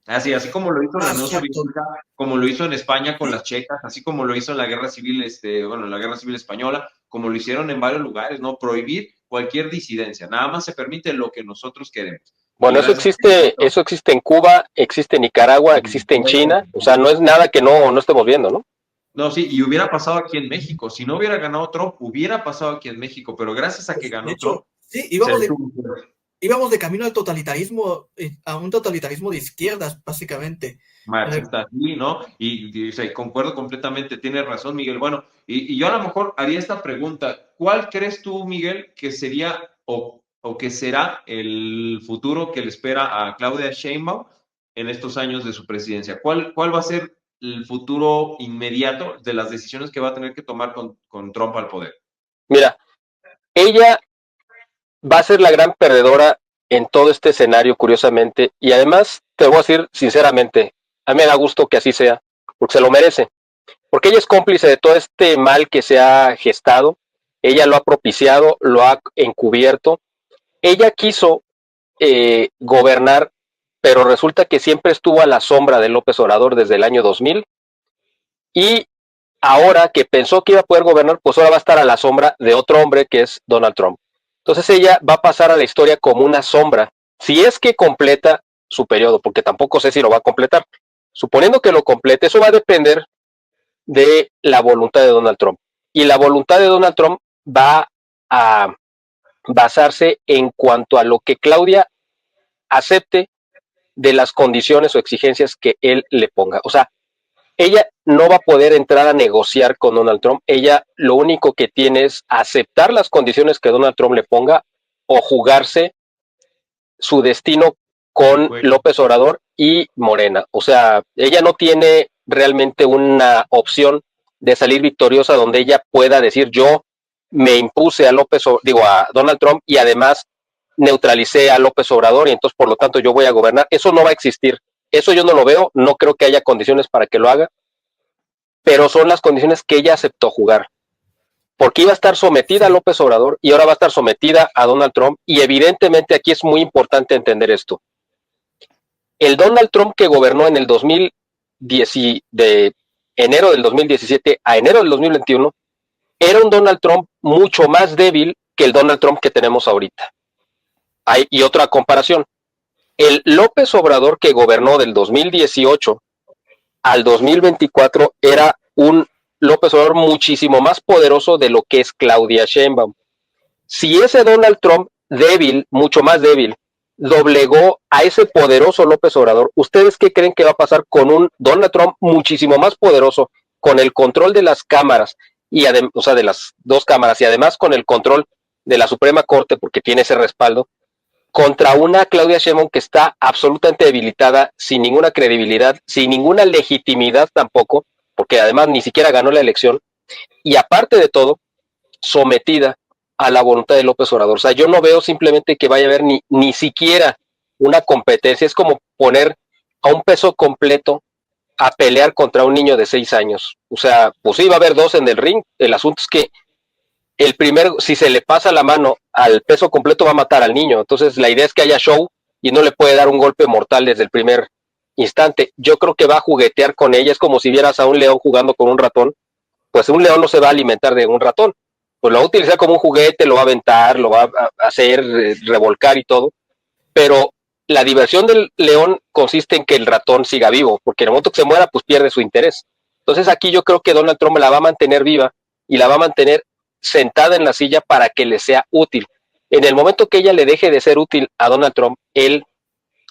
Así como lo hizo la Unión Soviética, como lo hizo en España con las checas, así como lo hizo en la Guerra Civil, en la Guerra Civil Española, como lo hicieron en varios lugares, ¿no? Prohibir cualquier disidencia. Nada más se permite lo que nosotros queremos. Bueno, eso existe en Cuba, existe en Nicaragua, existe en China. O sea, no es nada que no estemos viendo, ¿no? No, sí, y hubiera pasado aquí en México. Si no hubiera ganado Trump, hubiera pasado aquí en México, pero gracias a que ganó Trump. Sí, íbamos de camino al totalitarismo, a un totalitarismo de izquierdas, básicamente. Marxista, sí, ¿no? Y concuerdo completamente, tienes razón, Miguel. Bueno, y yo a lo mejor haría esta pregunta. ¿Cuál crees tú, Miguel, que sería o que será el futuro que le espera a Claudia Sheinbaum en estos años de su presidencia? ¿Cuál va a ser el futuro inmediato de las decisiones que va a tener que tomar con Trump al poder? Mira, ella va a ser la gran perdedora en todo este escenario, curiosamente, y además, te voy a decir sinceramente, a mí me da gusto que así sea, porque se lo merece, porque ella es cómplice de todo este mal que se ha gestado, ella lo ha propiciado, lo ha encubierto, ella quiso gobernar, pero resulta que siempre estuvo a la sombra de López Obrador desde el año 2000, y ahora que pensó que iba a poder gobernar, pues ahora va a estar a la sombra de otro hombre que es Donald Trump. Entonces ella va a pasar a la historia como una sombra, si es que completa su periodo, porque tampoco sé si lo va a completar. Suponiendo que lo complete, eso va a depender de la voluntad de Donald Trump. Y la voluntad de Donald Trump va a basarse en cuanto a lo que Claudia acepte de las condiciones o exigencias que él le ponga. O sea, ella no va a poder entrar a negociar con Donald Trump. Ella lo único que tiene es aceptar las condiciones que Donald Trump le ponga o jugarse su destino con López Obrador y Morena. O sea, ella no tiene realmente una opción de salir victoriosa donde ella pueda decir yo me impuse a a Donald Trump y además neutralicé a López Obrador y entonces por lo tanto yo voy a gobernar. Eso no va a existir. Eso yo no lo veo, no creo que haya condiciones para que lo haga, pero son las condiciones que ella aceptó jugar. Porque iba a estar sometida a López Obrador y ahora va a estar sometida a Donald Trump, y evidentemente aquí es muy importante entender esto. El Donald Trump que gobernó en el 2010, de enero del 2017 a enero del 2021, era un Donald Trump mucho más débil que el Donald Trump que tenemos ahorita. Y otra comparación, el López Obrador que gobernó del 2018 al 2024 era un López Obrador muchísimo más poderoso de lo que es Claudia Sheinbaum. Si ese Donald Trump débil, mucho más débil, doblegó a ese poderoso López Obrador, ¿ustedes qué creen que va a pasar con un Donald Trump muchísimo más poderoso, con el control de las cámaras, o sea, de las dos cámaras, y además con el control de la Suprema Corte, porque tiene ese respaldo, contra una Claudia Sheinbaum que está absolutamente debilitada, sin ninguna credibilidad, sin ninguna legitimidad tampoco, porque además ni siquiera ganó la elección, y aparte de todo, sometida a la voluntad de López Obrador? O sea, yo no veo simplemente que vaya a haber ni siquiera una competencia. Es como poner a un peso completo a pelear contra un niño de 6 años. O sea, pues sí, va a haber dos en el ring. El asunto es que el primero, si se le pasa la mano al peso completo, va a matar al niño. Entonces, la idea es que haya show y no le puede dar un golpe mortal desde el primer instante. Yo creo que va a juguetear con ella. Es como si vieras a un león jugando con un ratón. Pues un león no se va a alimentar de un ratón. Pues lo va a utilizar como un juguete, lo va a aventar, lo va a hacer revolcar y todo. Pero la diversión del león consiste en que el ratón siga vivo, porque en el momento que se muera, pues pierde su interés. Entonces aquí yo creo que Donald Trump la va a mantener viva y la va a mantener sentada en la silla para que le sea útil. En el momento que ella le deje de ser útil a Donald Trump, él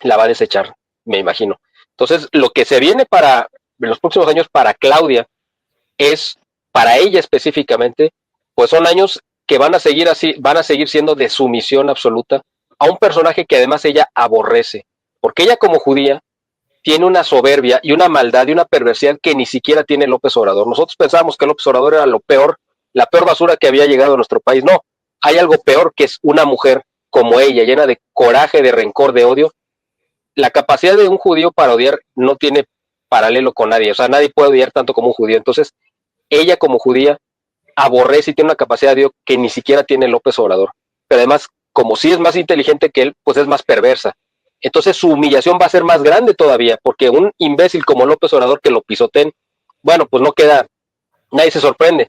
la va a desechar, me imagino. Entonces, lo que se viene para en los próximos años para Claudia es, para ella específicamente, pues son años que van a seguir así, van a seguir siendo de sumisión absoluta a un personaje que además ella aborrece, porque ella como judía tiene una soberbia y una maldad y una perversidad que ni siquiera tiene López Obrador. Nosotros pensábamos que López Obrador era lo peor, la peor basura que había llegado a nuestro país. No, hay algo peor, que es una mujer como ella, llena de coraje, de rencor, de odio. La capacidad de un judío para odiar no tiene paralelo con nadie, o sea, nadie puede odiar tanto como un judío. Entonces, ella como judía aborrece y tiene una capacidad de odio que ni siquiera tiene López Obrador. Pero además, como sí es más inteligente que él, pues es más perversa. Entonces su humillación va a ser más grande todavía, porque un imbécil como López Obrador que lo pisoteen, bueno, pues no queda, nadie se sorprende.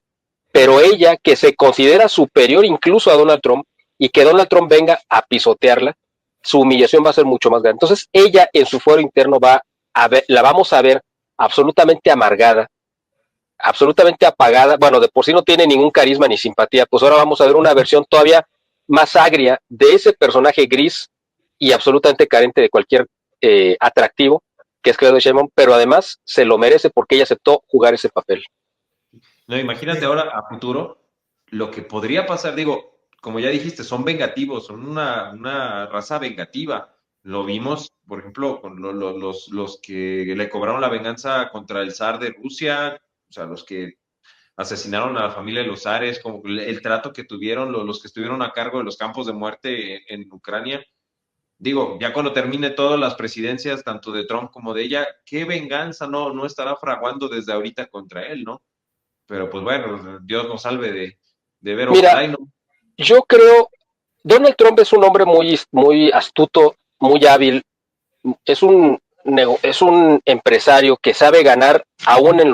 Pero ella, que se considera superior incluso a Donald Trump, y que Donald Trump venga a pisotearla, su humillación va a ser mucho más grande. Entonces ella en su fuero interno la vamos a ver absolutamente amargada, absolutamente apagada. Bueno, de por sí no tiene ningún carisma ni simpatía, pues ahora vamos a ver una versión todavía más agria de ese personaje gris y absolutamente carente de cualquier atractivo, que es Claudia Sheinbaum, pero además se lo merece porque ella aceptó jugar ese papel. No, imagínate ahora a futuro lo que podría pasar. Digo, como ya dijiste, son vengativos, son una raza vengativa. Lo vimos, por ejemplo, con los que le cobraron la venganza contra el zar de Rusia, o sea, los que asesinaron a la familia de los zares, como el trato que tuvieron los que estuvieron a cargo de los campos de muerte en Ucrania. Digo, ya cuando termine todas las presidencias, tanto de Trump como de ella, ¿qué venganza no estará fraguando desde ahorita contra él, no? Pero pues bueno, Dios nos salve de ver. Mira, yo creo, Donald Trump es un hombre muy astuto, muy hábil, es un empresario que sabe ganar aún en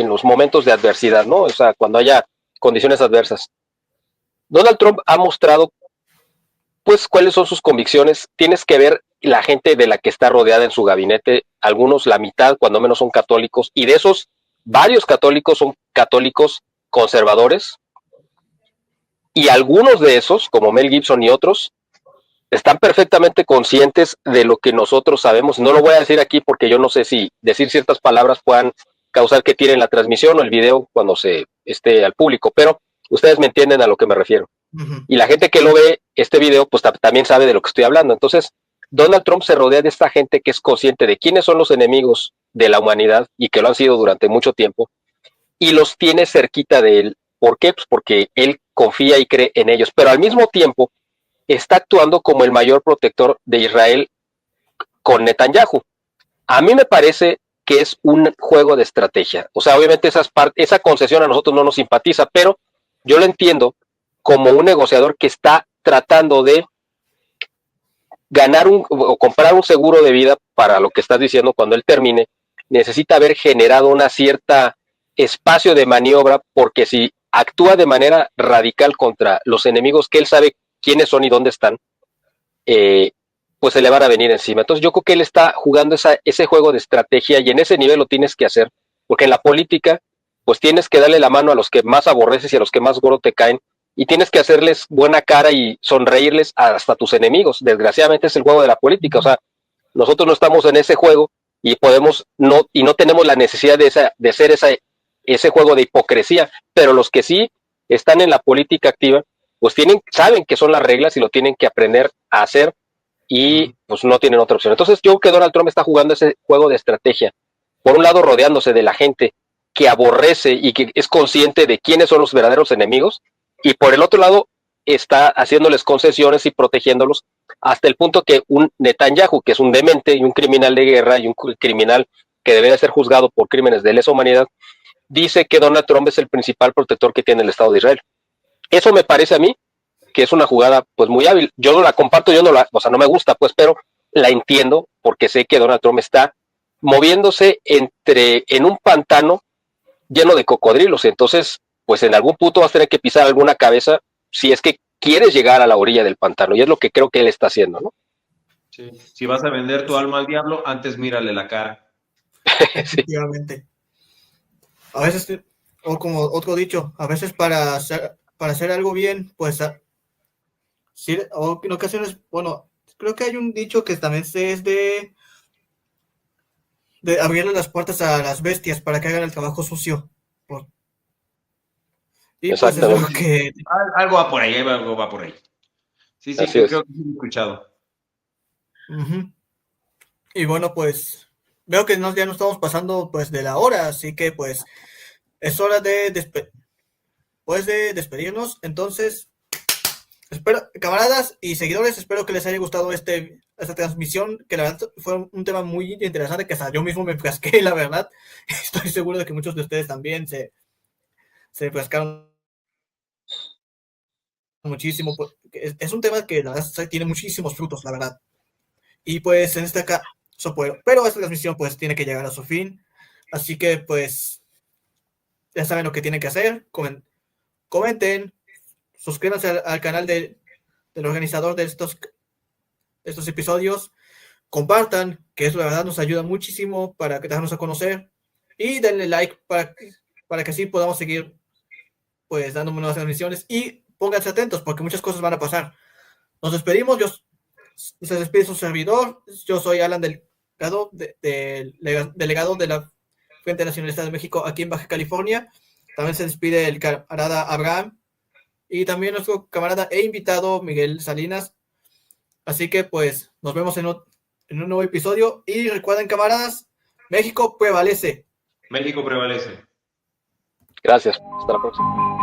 los momentos de adversidad, ¿no? O sea, cuando haya condiciones adversas. Donald Trump ha mostrado, pues, cuáles son sus convicciones. Tienes que ver la gente de la que está rodeada en su gabinete. Algunos, la mitad, cuando menos, son católicos, y de esos, varios católicos son católicos conservadores, y algunos de esos, como Mel Gibson y otros, están perfectamente conscientes de lo que nosotros sabemos. No lo voy a decir aquí porque yo no sé si decir ciertas palabras puedan causar que tiren la transmisión o el video cuando se esté al público, pero ustedes me entienden a lo que me refiero. Uh-huh. Y la gente que lo ve este video, pues también sabe de lo que estoy hablando. Entonces, Donald Trump se rodea de esta gente que es consciente de quiénes son los enemigos de la humanidad y que lo han sido durante mucho tiempo, y los tiene cerquita de él. ¿Por qué? Pues porque él confía y cree en ellos, pero al mismo tiempo está actuando como el mayor protector de Israel con Netanyahu. A mí me parece que es un juego de estrategia. O sea, obviamente esa concesión a nosotros no nos simpatiza, pero yo lo entiendo como un negociador que está tratando de ganar o comprar un seguro de vida para lo que estás diciendo cuando él termine. Necesita haber generado una cierta espacio de maniobra, porque si actúa de manera radical contra los enemigos que él sabe quiénes son y dónde están, pues se le van a venir encima. Entonces yo creo que él está jugando ese juego de estrategia, y en ese nivel lo tienes que hacer, porque en la política pues tienes que darle la mano a los que más aborreces y a los que más gordo te caen, y tienes que hacerles buena cara y sonreírles hasta tus enemigos. Desgraciadamente es el juego de la política. O sea, nosotros no estamos en ese juego y no tenemos la necesidad de hacer ese juego de hipocresía, pero los que sí están en la política activa pues saben que son las reglas y lo tienen que aprender a hacer, y pues no tienen otra opción. Entonces yo creo que Donald Trump está jugando ese juego de estrategia, por un lado rodeándose de la gente que aborrece y que es consciente de quiénes son los verdaderos enemigos, y por el otro lado está haciéndoles concesiones y protegiéndolos, hasta el punto que un Netanyahu, que es un demente y un criminal de guerra y un criminal que debería ser juzgado por crímenes de lesa humanidad, dice que Donald Trump es el principal protector que tiene el Estado de Israel. Eso me parece a mí que es una jugada pues muy hábil. Yo no la comparto, no me gusta, pues, pero la entiendo porque sé que Donald Trump está moviéndose en un pantano lleno de cocodrilos. Entonces, pues en algún punto vas a tener que pisar alguna cabeza si es que quieres llegar a la orilla del pantano, y es lo que creo que él está haciendo, ¿no? Sí. Si vas a vender tu alma al diablo, antes mírale la cara. Efectivamente. A veces, o como otro dicho, a veces para hacer algo bien, pues sí, o en ocasiones, bueno, creo que hay un dicho que también es de abrirle las puertas a las bestias para que hagan el trabajo sucio. Y pues es lo que... Algo va por ahí, algo va por ahí. Sí, creo que sí he escuchado. Y bueno, pues veo que ya nos estamos pasando pues de la hora, así que pues es hora de despedirnos. Entonces, espero, camaradas y seguidores, espero que les haya gustado esta transmisión, que la verdad fue un tema muy interesante, que hasta yo mismo me enfrasqué, la verdad. Estoy seguro de que muchos de ustedes también se enfrascaron muchísimo. Es un tema que la verdad tiene muchísimos frutos, la verdad. Y pues en este caso, pero esta transmisión pues tiene que llegar a su fin. Así que pues ya saben lo que tienen que hacer. Comenten, suscríbanse al canal del organizador de estos episodios, compartan, que eso la verdad nos ayuda muchísimo para que darnos a conocer, y denle like para que así podamos seguir pues dando nuevas transmisiones, y pónganse atentos porque muchas cosas van a pasar. Nos despedimos, se despide su servidor, yo soy Alan Delgado, delegado de la Frente Nacionalista de México aquí en Baja California. También se despide el camarada Abraham y también nuestro camarada e invitado Miguel Salinas. Así que pues nos vemos en un nuevo episodio, y recuerden, camaradas, México prevalece. México prevalece. Gracias, hasta la próxima.